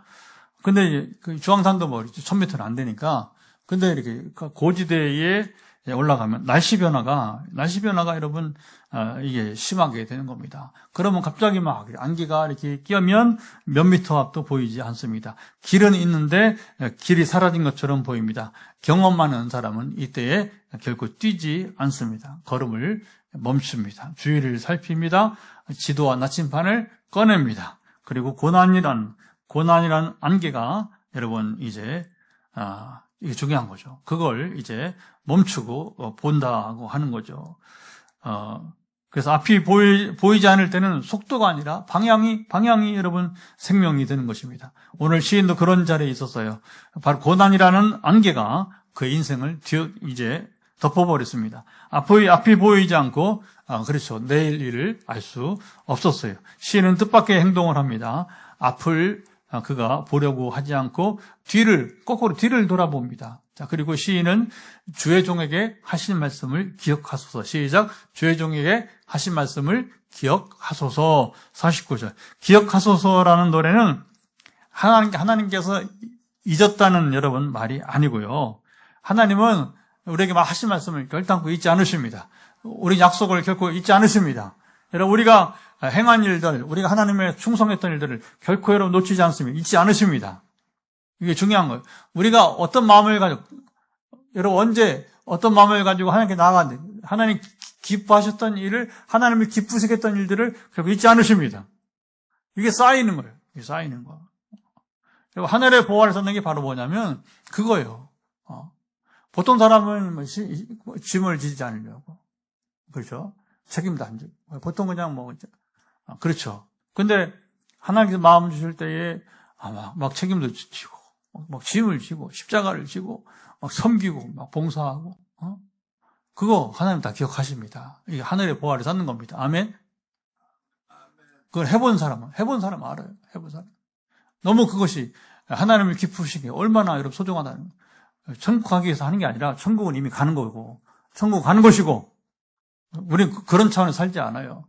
근데 그 주황산도 1000m는 안 되니까. 근데 이렇게 고지대에 올라가면 날씨 변화가 여러분 이게 심하게 되는 겁니다. 그러면 갑자기 막 안개가 이렇게 끼면 몇 미터 앞도 보이지 않습니다. 길은 있는데 길이 사라진 것처럼 보입니다. 경험 많은 사람은 이때에 결코 뛰지 않습니다. 걸음을 멈춥니다. 주위를 살핍니다. 지도와 나침판을 꺼냅니다. 그리고 고난이란 안개가 여러분 이제 이게 중요한 거죠. 그걸 이제 멈추고 본다고 하는 거죠. 그래서 앞이 보이지 않을 때는 속도가 아니라 방향이 여러분 생명이 되는 것입니다. 오늘 시인도 그런 자리에 있었어요. 바로 고난이라는 안개가 그의 인생을 이제 덮어버렸습니다. 앞이 보이지 않고, 그렇죠. 내일 일을 알 수 없었어요. 시인은 뜻밖의 행동을 합니다. 앞을 그가 보려고 하지 않고 거꾸로 뒤를 돌아봅니다. 자, 그리고 시인은 주의 종에게 하신 말씀을 기억하소서. 시작. 주의 종에게 하신 말씀을 기억하소서. 49절. 기억하소서라는 노래는 하나님께서 잊었다는 여러분 말이 아니고요. 하나님은 우리에게 하신 말씀을 결단코 잊지 않으십니다. 우리 약속을 결코 잊지 않으십니다. 여러분, 우리가 행한 일들, 우리가 하나님의 충성했던 일들을 결코 여러분 놓치지 않습니다. 잊지 않으십니다. 이게 중요한 거예요. 우리가 어떤 마음을 가지고 여러분 언제 어떤 마음을 가지고 하나님께 나아갔는데 하나님 기뻐하셨던 일을 하나님을 기쁘시게 했던 일들을 결국 잊지 않으십니다. 이게 쌓이는 거예요. 이게 쌓이는 거. 하늘의 보화를 쌓는 게 바로 뭐냐면 그거예요. 보통 사람은 짐을 지지 않으려고. 그렇죠? 책임도 안 지고. 보통 그냥 그렇죠. 근데 하나님께서 마음 주실 때에 막 책임도 지고, 막 짐을 지고, 십자가를 지고, 막 섬기고, 막 봉사하고, 그거 하나님 다 기억하십니다. 이게 하늘의 보화를 쌓는 겁니다. 아멘? 그걸 해본 사람 알아요. 해본 사람. 너무 그것이 하나님을 기쁘시게 얼마나 여러분 소중하다는 거예요. 천국 가기 위해서 하는 게 아니라 천국은 이미 가는 거고, 천국 가는 것이고, 우리는 그런 차원에서 살지 않아요.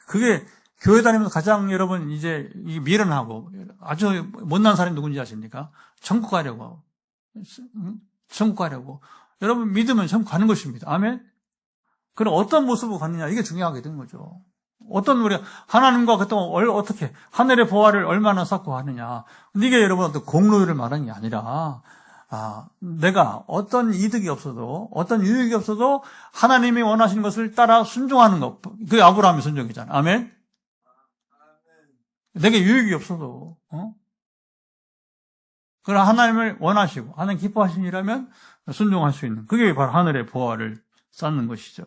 그게 교회 다니면서 가장 여러분 이제 미련하고 아주 못난 사람이 누군지 아십니까? 천국 가려고. 천국 가려고. 여러분 믿으면 천국 가는 것입니다. 아멘? 그럼 어떤 모습으로 가느냐 이게 중요하게 된 거죠. 어떤 우리가 하나님과 그동안 어떻게 하늘의 보화를 얼마나 쌓고 하느냐. 이게 여러분 어떤 공로를 말하는 게 아니라 내가 어떤 이득이 없어도 어떤 유익이 없어도 하나님이 원하시는 것을 따라 순종하는 것. 그게 아브라함의 순종이잖아요. 아멘? 내게 유익이 없어도 그러나 하나님을 원하시고 하나님 기뻐하시는 일이라면 순종할 수 있는 그게 바로 하늘의 보화를 쌓는 것이죠.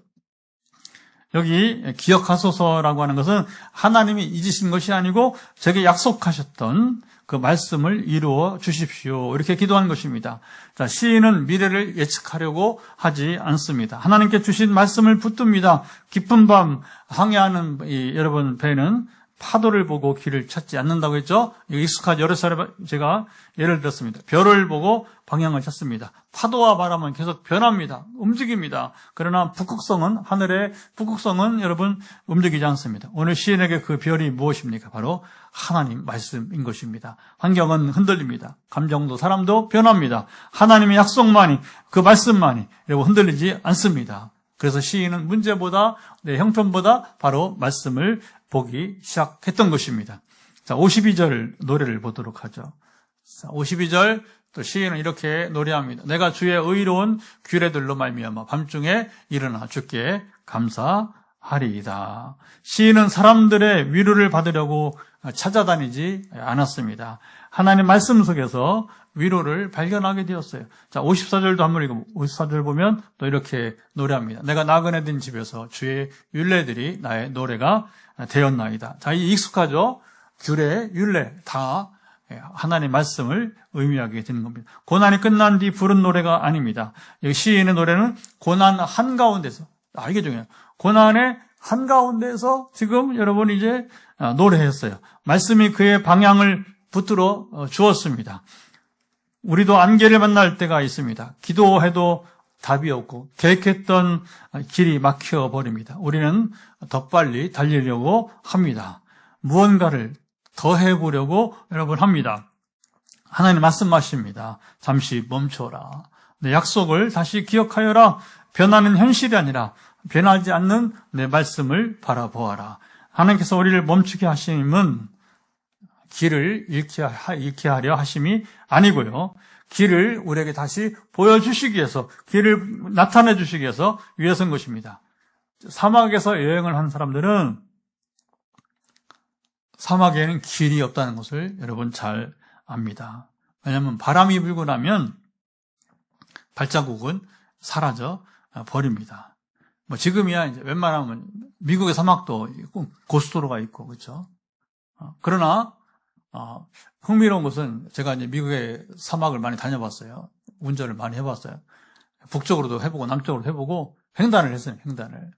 여기 기억하소서라고 하는 것은 하나님이 잊으신 것이 아니고 제게 약속하셨던 그 말씀을 이루어 주십시오. 이렇게 기도한 것입니다. 자, 시인은 미래를 예측하려고 하지 않습니다. 하나님께 주신 말씀을 붙듭니다. 깊은 밤 항해하는 여러분 배는 파도를 보고 길을 찾지 않는다고 했죠? 익숙하죠. 여러 차례 제가 예를 들었습니다. 별을 보고 방향을 찾습니다. 파도와 바람은 계속 변합니다. 움직입니다. 그러나 하늘의 북극성은 여러분 움직이지 않습니다. 오늘 시인에게 그 별이 무엇입니까? 바로 하나님 말씀인 것입니다. 환경은 흔들립니다. 감정도 사람도 변합니다. 하나님의 약속만이 그 말씀만이 여러분 흔들리지 않습니다. 그래서 시인은 문제보다 형편보다 바로 말씀을 보기 시작했던 것입니다. 자, 52절 노래를 보도록 하죠. 자, 52절 또 시인은 이렇게 노래합니다. 내가 주의 의로운 규례들로 말미암아 밤중에 일어나 주께 감사하리이다. 시인은 사람들의 위로를 받으려고 찾아다니지 않았습니다. 하나님 말씀 속에서 위로를 발견하게 되었어요. 자, 54절도 한번 읽어. 54절 보면 또 이렇게 노래합니다. 내가 나그네 된 집에서 주의 율례들이 나의 노래가 되었나이다. 자, 이 익숙하죠? 규례, 율례 다 하나님의 말씀을 의미하게 되는 겁니다. 고난이 끝난 뒤 부른 노래가 아닙니다. 여기 시인의 노래는 고난 한가운데서, 이게 중요해요. 고난의 한가운데서 지금 여러분 이제 노래했어요. 말씀이 그의 방향을 붙들어 주었습니다. 우리도 안개를 만날 때가 있습니다. 기도해도 답이 없고 계획했던 길이 막혀버립니다. 우리는 더 빨리 달리려고 합니다. 무언가를 더 해보려고 여러분 합니다. 하나님 말씀하십니다. 잠시 멈춰라. 내 약속을 다시 기억하여라. 변하는 현실이 아니라 변하지 않는 내 말씀을 바라보아라. 하나님께서 우리를 멈추게 하심은 길을 잃게 하려 하심이 아니고요. 길을 우리에게 다시 보여주시기 위해서, 길을 나타내 주시기 위해서인 것입니다. 사막에서 여행을 한 사람들은 사막에는 길이 없다는 것을 여러분 잘 압니다. 왜냐하면 바람이 불고 나면 발자국은 사라져 버립니다. 지금이야 이제 웬만하면 미국의 사막도 고속도로가 있고 그렇죠. 그러나 흥미로운 것은 제가 이제 미국의 사막을 많이 다녀봤어요. 운전을 많이 해봤어요. 북쪽으로도 해보고 남쪽으로도 해보고 횡단을 했어요. 횡단을.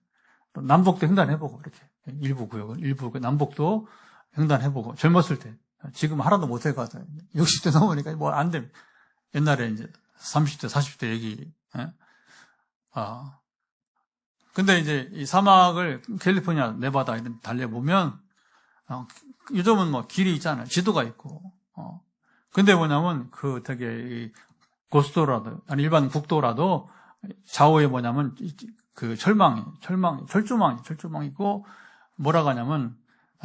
또 남북도 횡단해보고 이렇게 일부 구역은 남북도 횡단해보고 젊었을 때 지금 하나도 못 해가서 60대 넘으니까 뭐 안 됩니다. 옛날에 이제 30대 40대 얘기. 근데 이제 이 사막을 캘리포니아 네바다 이런 데 달려보면 요즘은 뭐 길이 있잖아요. 지도가 있고. 근데 뭐냐면 그 되게 고속도로라도 아니 일반 국도라도 좌우에 뭐냐면 그 철조망이 있고 뭐라고 하냐면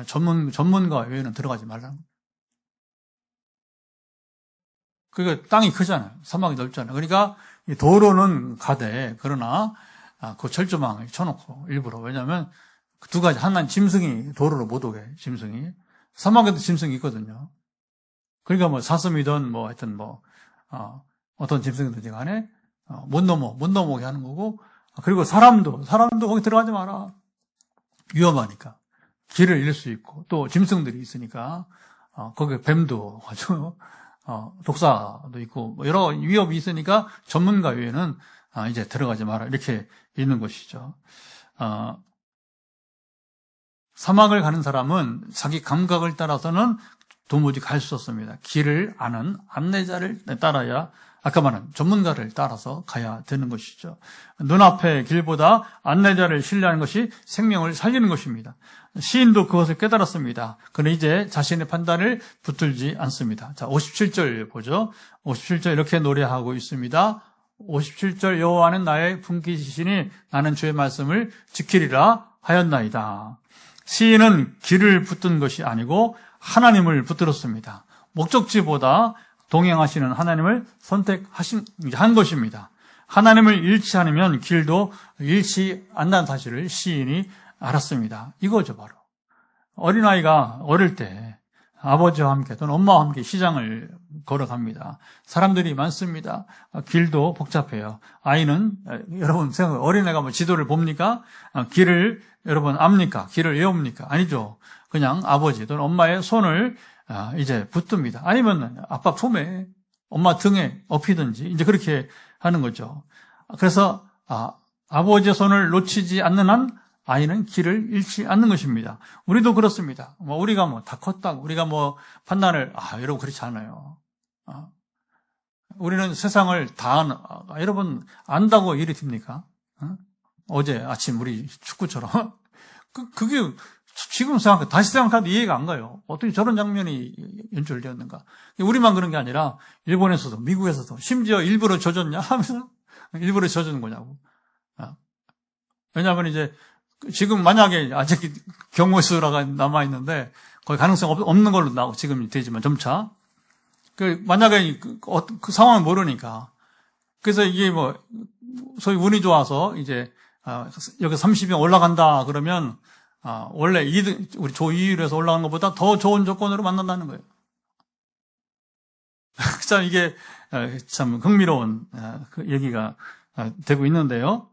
전문가 외에는 들어가지 말라는 거예요. 그러니까 땅이 크잖아요. 사막이 넓잖아요. 그러니까 이 도로는 가되, 그러나, 그 철조망을 쳐놓고, 일부러. 왜냐면, 그 두 가지. 하나는 짐승이 도로로 못 오게, 짐승이. 사막에도 짐승이 있거든요. 그러니까 뭐, 사슴이든 뭐, 하여튼 뭐, 어떤 짐승이든지 간에, 못 넘어오게 하는 거고, 그리고 사람도 거기 들어가지 마라. 위험하니까. 길을 잃을 수 있고, 또 짐승들이 있으니까, 거기 뱀도 아주, 독사도 있고, 뭐 여러 위협이 있으니까 전문가 외에는, 이제 들어가지 마라. 이렇게 있는 것이죠. 사막을 가는 사람은 자기 감각을 따라서는 도무지 갈 수 없습니다. 길을 아는 안내자를 따라야, 아까 말한 전문가를 따라서 가야 되는 것이죠. 눈앞의 길보다 안내자를 신뢰하는 것이 생명을 살리는 것입니다. 시인도 그것을 깨달았습니다. 그는 이제 자신의 판단을 붙들지 않습니다. 자, 57절 보죠. 57절 이렇게 노래하고 있습니다. 57절 여호와는 나의 분깃이시니 나는 주의 말씀을 지키리라 하였나이다. 시인은 길을 붙든 것이 아니고 하나님을 붙들었습니다. 목적지보다 동행하시는 하나님을 한 것입니다. 하나님을 잃지 않으면 길도 잃지 않는다는 사실을 시인이 알았습니다. 이거죠, 바로. 어린아이가 어릴 때 아버지와 함께 또는 엄마와 함께 시장을 걸어갑니다. 사람들이 많습니다. 길도 복잡해요. 아이는, 여러분 생각해요. 어린애가 뭐 지도를 봅니까? 길을 여러분 압니까? 길을 외웁니까? 아니죠. 그냥 아버지 또는 엄마의 손을 이제 붙듭니다. 아니면 아빠 품에, 엄마 등에 업히든지 이제 그렇게 하는 거죠. 그래서 아버지의 손을 놓치지 않는 한 아이는 길을 잃지 않는 것입니다. 우리도 그렇습니다. 우리가 다 컸다고 우리가 판단을 여러분 그렇지 않아요. 우리는 세상을 다 여러분 안다고 일이 됩니까? 어제 아침 우리 축구처럼 그게 지금 다시 생각해도 이해가 안 가요. 어떻게 저런 장면이 연출되었는가. 우리만 그런 게 아니라 일본에서도 미국에서도 심지어 일부러 져줬냐 하면서 일부러 져주는 거냐고. 왜냐하면 이제 지금 만약에 아직 경고 수라가 남아있는데 거의 가능성 없는 걸로 나오고 지금 되지만 점차 만약에 그 상황을 모르니까 그래서 이게 소위 운이 좋아서 이제 여기 30명 올라간다 그러면 원래 2등, 우리 조 2위로 올라가는 것보다 더 좋은 조건으로 만난다는 거예요. 참 이게 참 흥미로운 그 얘기가 되고 있는데요.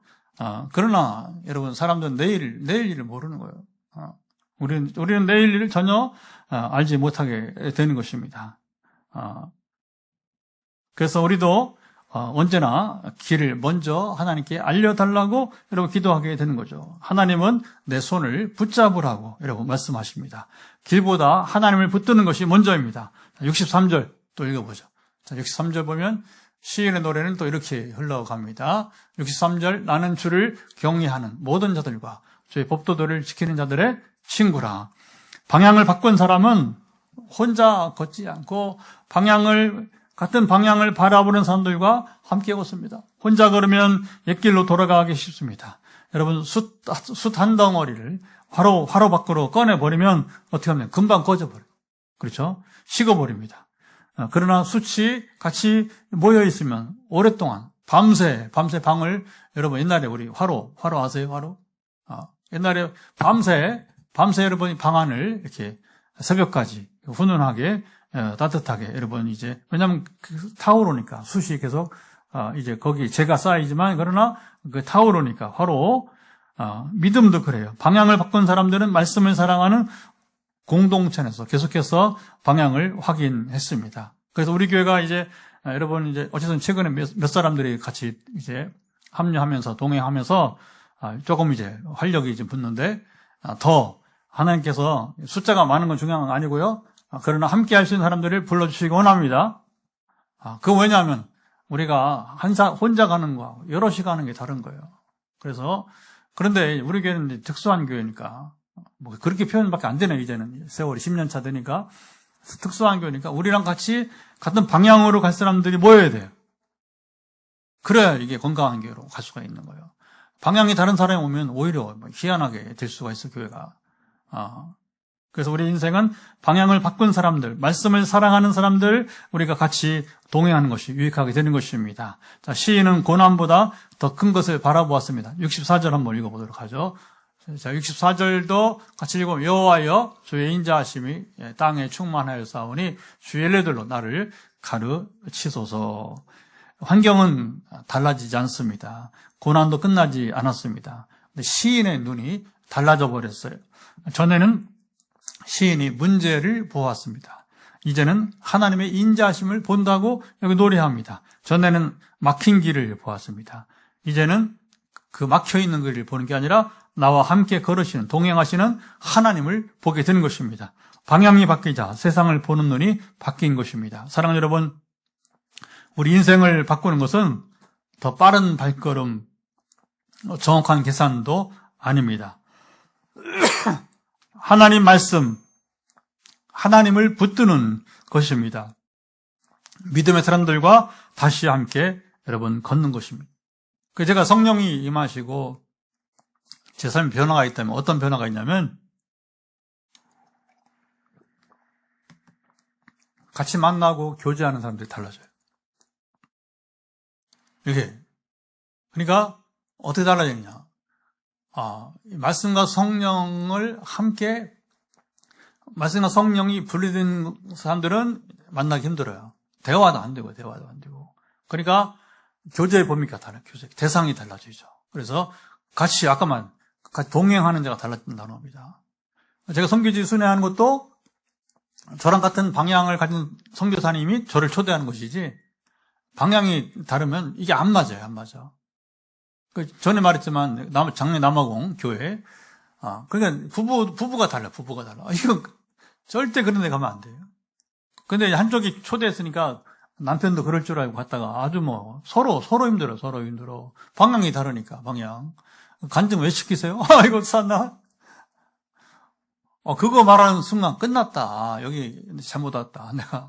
그러나 여러분 사람들은 내일 일을 모르는 거예요. 우리는 내일 일을 전혀 알지 못하게 되는 것입니다. 그래서 우리도 언제나 길을 먼저 하나님께 알려달라고 여러분 기도하게 되는 거죠. 하나님은 내 손을 붙잡으라고 여러분 말씀하십니다. 길보다 하나님을 붙드는 것이 먼저입니다. 63절 또 읽어보죠. 자, 63절 보면 시인의 노래는 또 이렇게 흘러갑니다. 63절 나는 주를 경외하는 모든 자들과 주의 법도들을 지키는 자들의 친구라. 방향을 바꾼 사람은 혼자 걷지 않고 같은 방향을 바라보는 사람들과 함께 걷습니다. 혼자 걸으면 옛길로 돌아가기 쉽습니다. 여러분 숯 한 덩어리를 화로 밖으로 꺼내버리면 어떻게 하면 금방 꺼져버려요. 그렇죠? 식어버립니다. 그러나 숯이 같이 모여있으면 오랫동안 밤새 방을 여러분 옛날에 우리 화로 아세요? 화로? 옛날에 밤새 여러분이 방 안을 이렇게 새벽까지 훈훈하게 따뜻하게 여러분 이제 왜냐하면 타오르니까 숯이 계속 이제 거기 재가 쌓이지만 그러나 그 타오르니까 화로 믿음도 그래요. 방향을 바꾼 사람들은 말씀을 사랑하는 공동체에서 계속해서 방향을 확인했습니다. 그래서 우리 교회가 이제 여러분 이제 어쨌든 최근에 몇 사람들이 같이 이제 합류하면서 동행하면서 조금 이제 활력이 이제 붙는데 더 하나님께서 숫자가 많은 건 중요한 건 아니고요. 그러나 함께 할 수 있는 사람들을 불러주시기 원합니다. 그거 왜냐하면 우리가 혼자 가는 거하고 여럿이 가는 게 다른 거예요. 그런데 우리 교회는 특수한 교회니까 그렇게 표현밖에 안 되네요. 이제는 세월이 10년 차 되니까 특수한 교회니까 우리랑 같이 같은 방향으로 갈 사람들이 모여야 돼요. 그래야 이게 건강한 교회로 갈 수가 있는 거예요. 방향이 다른 사람이 오면 오히려 희한하게 될 수가 있어 교회가. 그래서 우리 인생은 방향을 바꾼 사람들, 말씀을 사랑하는 사람들, 우리가 같이 동행하는 것이 유익하게 되는 것입니다. 자, 시인은 고난보다 더 큰 것을 바라보았습니다. 64절 한번 읽어보도록 하죠. 자, 64절도 같이 읽으면 여호와여 주의 인자하심이 땅에 충만하여 싸우니 주의 엘레들로 나를 가르치소서. 환경은 달라지지 않습니다. 고난도 끝나지 않았습니다. 근데 시인의 눈이 달라져 버렸어요. 전에는 시인이 문제를 보았습니다. 이제는 하나님의 인자하심을 본다고 여기 노래합니다. 전에는 막힌 길을 보았습니다. 이제는 그 막혀있는 길을 보는 게 아니라 나와 함께 걸으시는, 동행하시는 하나님을 보게 되는 것입니다. 방향이 바뀌자 세상을 보는 눈이 바뀐 것입니다. 사랑하는 여러분, 우리 인생을 바꾸는 것은 더 빠른 발걸음, 정확한 계산도 아닙니다. 하나님 말씀, 하나님을 붙드는 것입니다. 믿음의 사람들과 다시 함께 여러분 걷는 것입니다. 제가 성령이 임하시고 제 삶에 변화가 있다면 어떤 변화가 있냐면 같이 만나고 교제하는 사람들이 달라져요. 이게 그러니까 어떻게 달라지느냐? 말씀과 성령을 함께 말씀과 성령이 분리된 사람들은 만나기 힘들어요. 대화도 안 되고. 그러니까 교제의 범위가 달라요. 교제 대상이 달라지죠. 그래서 같이 동행하는 자가 달라진다는 겁니다. 제가 선교지 순회하는 것도 저랑 같은 방향을 가진 선교사님이 저를 초대하는 것이지 방향이 다르면 이게 안 맞아요. 안 맞아. 전에 말했지만 작년 남아공 교회 그러니까 부부가 달라. 이거 절대 그런 데 가면 안 돼요. 근데 한쪽이 초대했으니까 남편도 그럴 줄 알고 갔다가 아주 서로 힘들어. 방향이 다르니까, 방향. 간증 왜 시키세요? 이거 쌌나? 그거 말하는 순간 끝났다. 여기 잘못 왔다. 내가,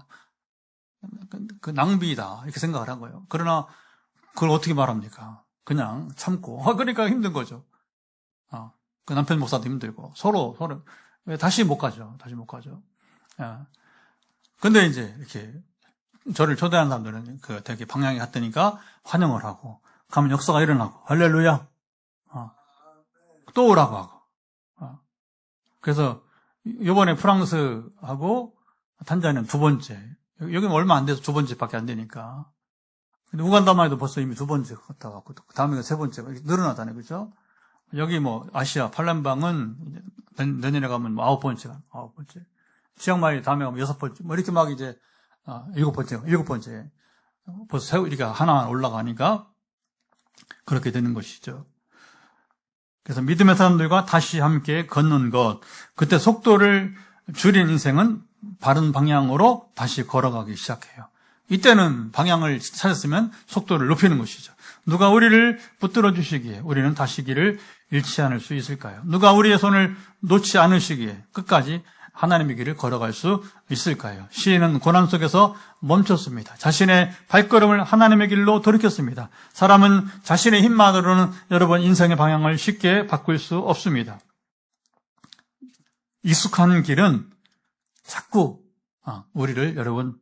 그 낭비다. 이렇게 생각을 한 거예요. 그러나, 그걸 어떻게 말합니까? 그냥 참고. 그러니까 힘든 거죠. 그 남편 목사도 힘들고, 서로, 다시 못 가죠. 근데 이제, 이렇게, 저를 초대하는 사람들은 되게 방향이 같으니까 환영을 하고, 가면 역사가 일어나고, 할렐루야. 또 오라고 하고. 그래서, 요번에 프랑스하고 탄자니아는 두 번째. 여기는 얼마 안 돼서 두 번째밖에 안 되니까. 근데 우간다만 해도 벌써 이미 두 번째 갔다 왔고, 다음에 세 번째. 늘어나잖아요. 그죠? 여기 아시아, 팔렘방은 내년에 가면 아홉 번째. 치앙마이 다음에 가면 여섯 번째. 이렇게 이제, 일곱 번째. 벌써 이렇게 하나 올라가니까 그렇게 되는 것이죠. 그래서 믿음의 사람들과 다시 함께 걷는 것. 그때 속도를 줄인 인생은 바른 방향으로 다시 걸어가기 시작해요. 이때는 방향을 찾았으면 속도를 높이는 것이죠. 누가 우리를 붙들어 주시기에 우리는 다시 길을 잃지 않을 수 있을까요? 누가 우리의 손을 놓지 않으시기에 끝까지 하나님의 길을 걸어갈 수 있을까요? 시인은 고난 속에서 멈췄습니다. 자신의 발걸음을 하나님의 길로 돌이켰습니다. 사람은 자신의 힘만으로는 여러분 인생의 방향을 쉽게 바꿀 수 없습니다. 익숙한 길은 자꾸 우리를 여러분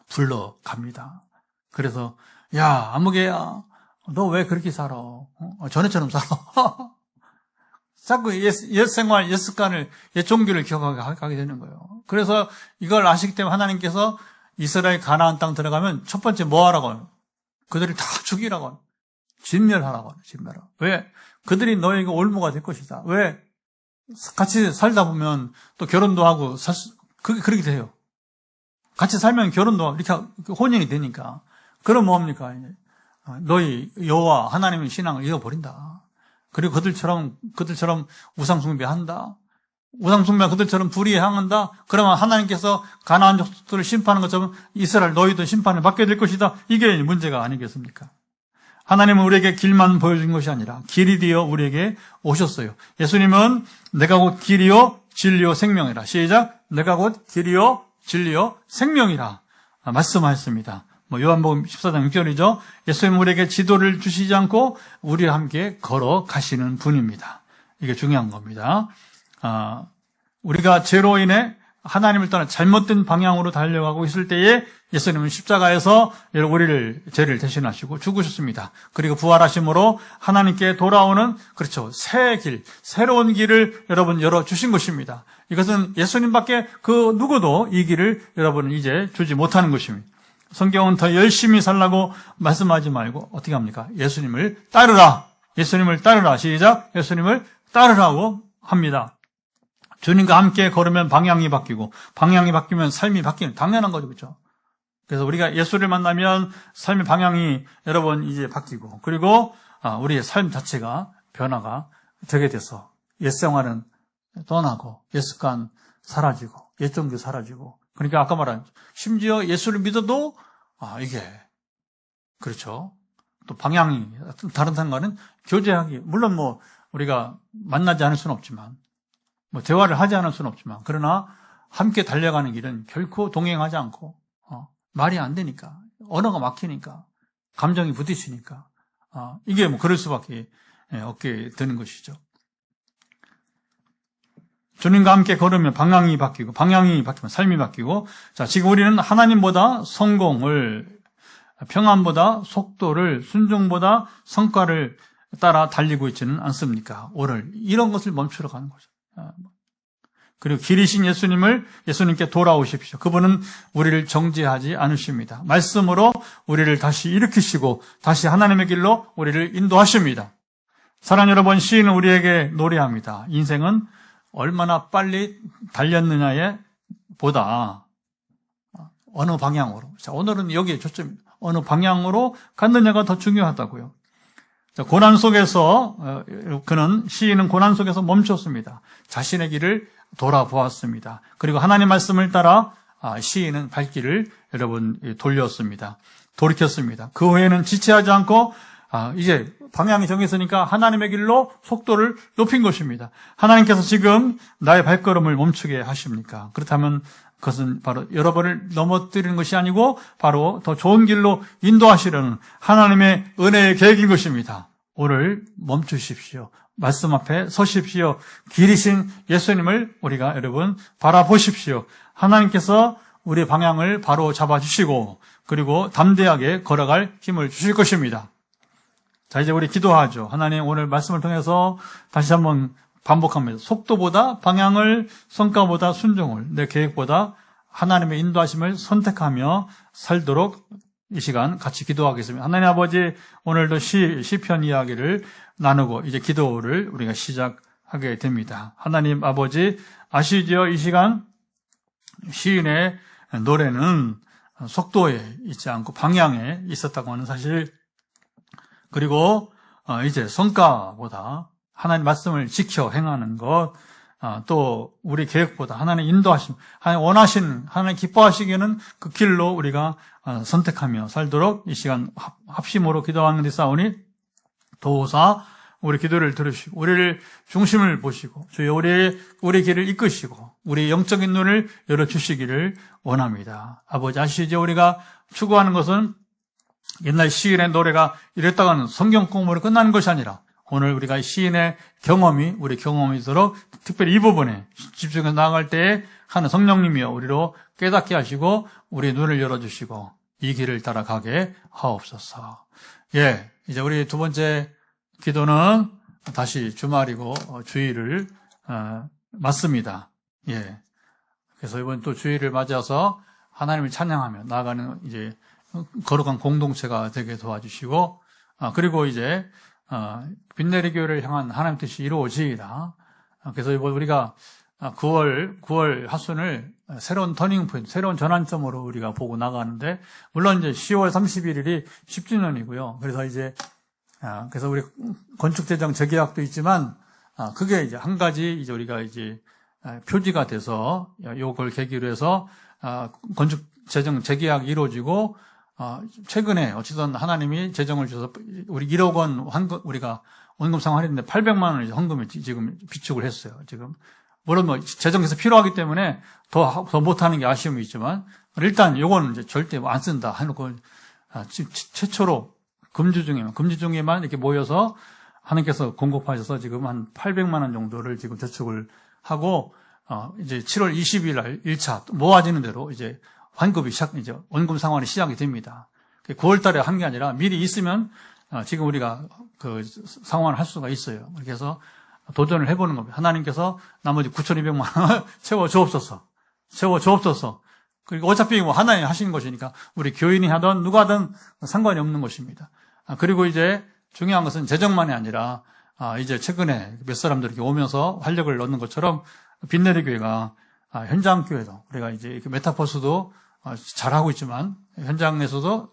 불러갑니다. 그래서 야 아무개야 너 왜 그렇게 살아? 전에처럼 살아. 자꾸 옛 생활, 옛 습관을, 옛 종교를 기억하게 되는 거예요. 그래서 이걸 아시기 때문에 하나님께서 이스라엘 가나안 땅 들어가면 첫 번째 뭐 하라고 하요? 그들을 다 죽이라고 하요. 진멸하라고 하요. 진멸하라고. 왜? 그들이 너에게 올무가 될 것이다. 왜? 같이 살다 보면 또 결혼도 하고 그렇게 돼요. 같이 살면 결혼도 하고 이렇게 혼인이 되니까. 그럼 뭐합니까? 너희 여호와 하나님의 신앙을 잃어버린다. 그리고 그들처럼 우상 숭배한다. 우상 숭배 그들처럼 불의에 향한다. 그러면 하나님께서 가나안 족속들을 심판하는 것처럼 이스라엘 너희도 심판을 받게 될 것이다. 이게 문제가 아니겠습니까? 하나님은 우리에게 길만 보여준 것이 아니라 길이 되어 우리에게 오셨어요. 예수님은 내가 곧 길이요 진리요 생명이라. 시작. 내가 곧 길이요 진리요 생명이라 말씀하셨습니다. 요한복음 14장 6절이죠. 예수님은 우리에게 지도를 주시지 않고 우리와 함께 걸어가시는 분입니다. 이게 중요한 겁니다. 우리가 죄로 인해 하나님을 떠나 잘못된 방향으로 달려가고 있을 때에 예수님은 십자가에서 우리를 죄를 대신하시고 죽으셨습니다. 그리고 부활하심으로 하나님께 돌아오는 그렇죠. 새 길, 새로운 길을 여러분 열어주신 것입니다. 이것은 예수님밖에 그 누구도 이 길을 여러분 이제 주지 못하는 것입니다. 성경은 더 열심히 살라고 말씀하지 말고 어떻게 합니까? 예수님을 따르라. 예수님을 따르라. 시작. 예수님을 따르라고 합니다. 주님과 함께 걸으면 방향이 바뀌고 방향이 바뀌면 삶이 바뀌는 당연한 거죠. 그렇죠? 그래서 우리가 예수를 만나면 삶의 방향이 여러분 이제 바뀌고 그리고 우리의 삶 자체가 변화가 되게 돼서 옛생활은 떠나고 옛습관 사라지고 옛종교 사라지고 그러니까 아까 말한 심지어 예수를 믿어도 이게 그렇죠. 또 방향이 다른 상관은 교제하기 물론 뭐 우리가 만나지 않을 수는 없지만 뭐 대화를 하지 않을 수는 없지만 그러나 함께 달려가는 길은 결코 동행하지 않고 말이 안 되니까 언어가 막히니까 감정이 부딪히니까 이게 뭐 그럴 수밖에 없게 되는 것이죠. 주님과 함께 걸으면 방향이 바뀌고 방향이 바뀌면 삶이 바뀌고 자 지금 우리는 하나님보다 성공을 평안보다 속도를 순종보다 성과를 따라 달리고 있지는 않습니까? 오늘 이런 것을 멈추러 가는 거죠. 그리고 길이신 예수님께 돌아오십시오. 그분은 우리를 정죄하지 않으십니다. 말씀으로 우리를 다시 일으키시고 다시 하나님의 길로 우리를 인도하십니다. 사랑하는 여러분, 시인은 우리에게 노래합니다. 인생은 얼마나 빨리 달렸느냐에 보다 어느 방향으로. 자, 오늘은 여기에 초점입니다. 어느 방향으로 갔느냐가 더 중요하다고요. 자, 고난 속에서 시인은 고난 속에서 멈췄습니다. 자신의 길을 돌아보았습니다. 그리고 하나님 말씀을 따라 시인은 발길을 여러분 돌렸습니다. 돌이켰습니다. 그 후에는 지체하지 않고 이제 방향이 정했으니까 하나님의 길로 속도를 높인 것입니다. 하나님께서 지금 나의 발걸음을 멈추게 하십니까? 그렇다면 그것은 바로 여러분을 넘어뜨리는 것이 아니고 바로 더 좋은 길로 인도하시려는 하나님의 은혜의 계획인 것입니다. 오늘 멈추십시오. 말씀 앞에 서십시오. 길이신 예수님을 우리가 여러분 바라보십시오. 하나님께서 우리의 방향을 바로 잡아주시고 그리고 담대하게 걸어갈 힘을 주실 것입니다. 자, 이제 우리 기도하죠. 하나님 오늘 말씀을 통해서 다시 한번 반복합니다. 속도보다 방향을, 성과보다 순종을, 내 계획보다 하나님의 인도하심을 선택하며 살도록 이 시간 같이 기도하겠습니다. 하나님 아버지, 오늘도 시편 이야기를 나누고 이제 기도를 우리가 시작하게 됩니다. 하나님 아버지, 아시죠? 이 시간 시인의 노래는 속도에 있지 않고 방향에 있었다고 하는 사실, 그리고 이제 성과보다 하나님 말씀을 지켜 행하는 것, 또 우리 계획보다 하나님 인도하심, 하나님 원하시는, 하나님 기뻐하시기에는 그 길로 우리가 선택하며 살도록 이 시간 합심으로 기도하는 데 싸우니 도사 우리 기도를 들으시고 우리를 중심을 보시고 주여 우리 길을 이끄시고 우리 영적인 눈을 열어주시기를 원합니다. 아버지 아시죠? 우리가 추구하는 것은 옛날 시인의 노래가 이랬다고 하는 성경 공부로 끝나는 것이 아니라 오늘 우리가 시인의 경험이 우리 경험이도록 특별히 이 부분에 집중해서 나아갈 때에 하는 성령님이여 우리로 깨닫게 하시고 우리 눈을 열어주시고 이 길을 따라가게 하옵소서. 예, 이제 우리 두 번째 기도는 다시 주말이고 주일을 맞습니다. 예, 그래서 이번 또 주일을 맞아서 하나님을 찬양하며 나아가는 이제 거룩한 공동체가 되게 도와주시고 그리고 이제 빛내리 교회를 향한 하나님 뜻이 이루어지이다. 그래서 이번 우리가 9월 하순을 새로운 터닝 포인트, 새로운 전환점으로 우리가 보고 나가는데 물론 이제 10월 31일이 10주년이고요. 그래서 이제 그래서 우리 건축재정 재계약도 있지만 그게 이제 한 가지 이제 우리가 이제 표지가 돼서 요걸 계기로 해서 건축재정 재계약이 이루어지고 최근에 어쨌든 하나님이 재정을 주셔서 우리 1억 원 우리가 원금 상환했는데 800만 원을 이제 헌금을 지금 비축을 했어요. 지금 물론 뭐 재정에서 필요하기 때문에 더 못하는 게 아쉬움이 있지만 일단 요거는 이제 절대 안 쓴다 해놓고 최초로 금주 중에만 이렇게 모여서 하나님께서 공급하셔서 지금 한 800만 원 정도를 지금 저축을 하고 이제 7월 20일 날 1차 모아지는 대로 이제 환급이 이제 원금 상환이 시작이 됩니다. 9월 달에 한 게 아니라 미리 있으면 지금 우리가 그 상환을 할 수가 있어요. 그래서 도전을 해보는 겁니다. 하나님께서 나머지 9,200만 원을 채워주옵소서. 그리고 어차피 뭐 하나님 하시는 것이니까 우리 교인이 하든 누가 하든 상관이 없는 것입니다. 그리고 이제 중요한 것은 재정만이 아니라 이제 최근에 몇 사람들이 이렇게 오면서 활력을 넣는 것처럼 빛내리 교회가 현장 교회도 우리가 이제 메타버스도 잘하고 있지만 현장에서도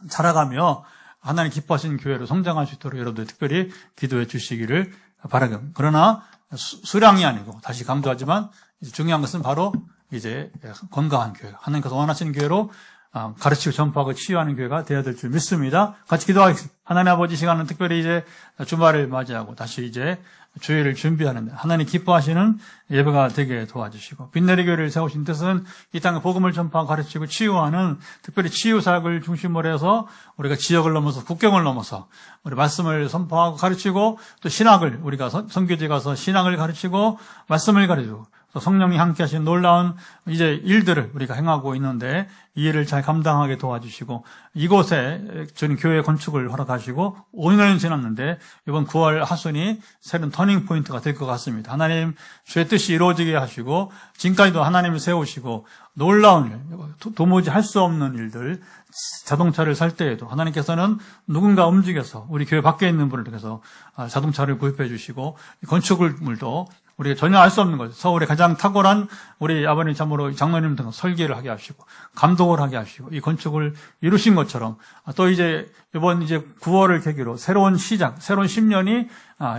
자라가며 하나님 기뻐하시는 교회로 성장할 수 있도록 여러분들 특별히 기도해 주시기를 바라겠습니다. 그러나 수량이 아니고 다시 강조하지만 중요한 것은 바로 이제 건강한 교회, 하나님께서 원하시는 교회로 가르치고 전파하고 치유하는 교회가 되어야 될 줄 믿습니다. 같이 기도하겠습니다. 하나님 아버지, 시간은 특별히 이제 주말을 맞이하고 다시 이제 주일을 준비하는데 하나님 기뻐하시는 예배가 되게 도와주시고 빛내리 교회를 세우신 뜻은 이 땅에 복음을 전파하고 가르치고 치유하는 특별히 치유사역을 중심으로 해서 우리가 지역을 넘어서 국경을 넘어서 우리 말씀을 선포하고 가르치고 또 신학을 우리가 선교지에 가서 신학을 가르치고 말씀을 가르치고 또 성령이 함께 하시는 놀라운 이제 일들을 우리가 행하고 있는데 이 일을 잘 감당하게 도와주시고 이곳에 저는 교회 건축을 허락하시고 5년이 지났는데 이번 9월 하순이 새로운 터닝 포인트가 될 것 같습니다. 하나님 주의 뜻이 이루어지게 하시고 지금까지도 하나님을 세우시고 놀라운 일, 도무지 할 수 없는 일들, 자동차를 살 때에도 하나님께서는 누군가 움직여서 우리 교회 밖에 있는 분을 통해서 자동차를 구입해 주시고 건축물도 우리가 전혀 알 수 없는 거죠. 서울의 가장 탁월한 우리 아버님 참으로 장로님 등 설계를 하게 하시고 감독을 하게 하시고 이 건축을 이루신 것처럼 또 이제 이번 이제 9월을 계기로 새로운 시작, 새로운 10년이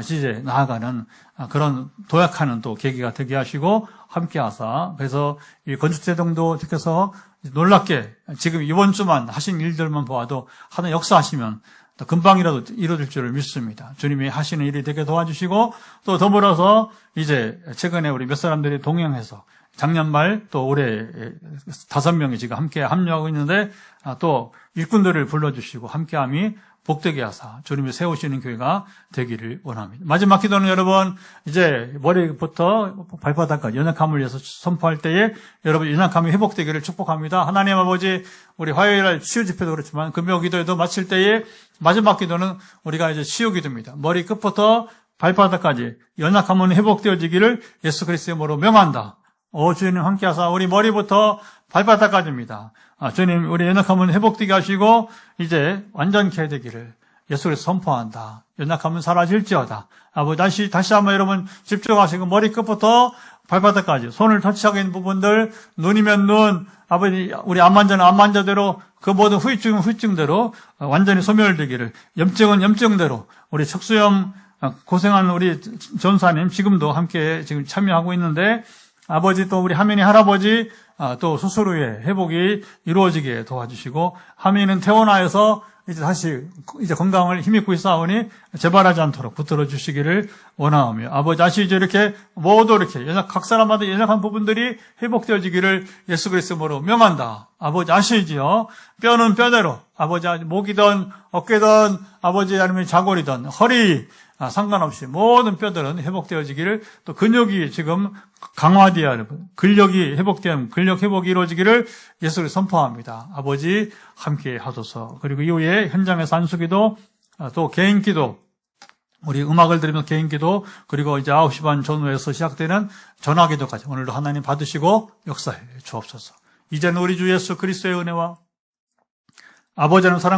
이제 나아가는 그런 도약하는 또 계기가 되게 하시고 함께 하사 그래서 이 건축재정도 지켜서 놀랍게 지금 이번 주만 하신 일들만 보아도 하는 역사하시면 금방이라도 이루어질 줄을 믿습니다. 주님이 하시는 일이 되게 도와주시고 또 더불어서 이제 최근에 우리 몇 사람들이 동행해서 작년 말 또 올해 5명이 지금 함께 합류하고 있는데 또 일꾼들을 불러주시고 함께함이 복되게 하사 주님이 세우시는 교회가 되기를 원합니다. 마지막 기도는 여러분 이제 머리부터 발바닥까지 연약함을 위해서 선포할 때에 여러분 연약함이 회복되기를 축복합니다. 하나님 아버지 우리 화요일날 치유 집회도 그렇지만 금요 기도에도 마칠 때에 마지막 기도는 우리가 이제 치유 기도입니다. 머리 끝부터 발바닥까지 연약함은 회복되어지기를 예수 그리스도의 이름으로 명한다. 주님 함께하사 우리 머리부터 발바닥까지입니다. 주님 우리 연약함은 회복되게 하시고 이제 완전케 되기를 예수 그리스도 선포한다. 연약함은 사라질지어다. 아버지 다시 한번 여러분 집중하시고 머리 끝부터 발바닥까지 손을 터치하고 있는 부분들 눈이면 눈 아버지 우리 안 만져는 안 만져대로 그 모든 후유증은 후유증대로 완전히 소멸되기를 염증은 염증대로 우리 척수염 고생하는 우리 전사님 지금도 함께 지금 참여하고 있는데 아버지 또 우리 하민이 할아버지 또 수술 후에 회복이 이루어지게 도와주시고 하민이는 퇴원하여서 이제 다시 이제 건강을 힘입고 있사오니 재발하지 않도록 붙들어 주시기를 원하오며 아버지 아시죠? 이렇게 모두 이렇게 각 사람마다 연약한 부분들이 회복되어지기를 예수 그리스도로 명한다. 아버지 아시지요? 뼈는 뼈대로 아버지 목이든 어깨든 아버지 아니면 자골이든 허리 상관없이 모든 뼈들은 회복되어지기를 또 근육이 지금 강화되어야 근력이 회복되면 근력 회복이 이루어지기를 예수를 선포합니다. 아버지 함께 하소서. 그리고 이후에 현장에서 안수기도 또 개인기도 우리 음악을 들으면서 개인기도 그리고 이제 9시 반 전후에서 시작되는 전화기도까지 오늘도 하나님 받으시고 역사해 주옵소서. 이제는 우리 주 예수 그리스도의 은혜와 아버지 하나님 사랑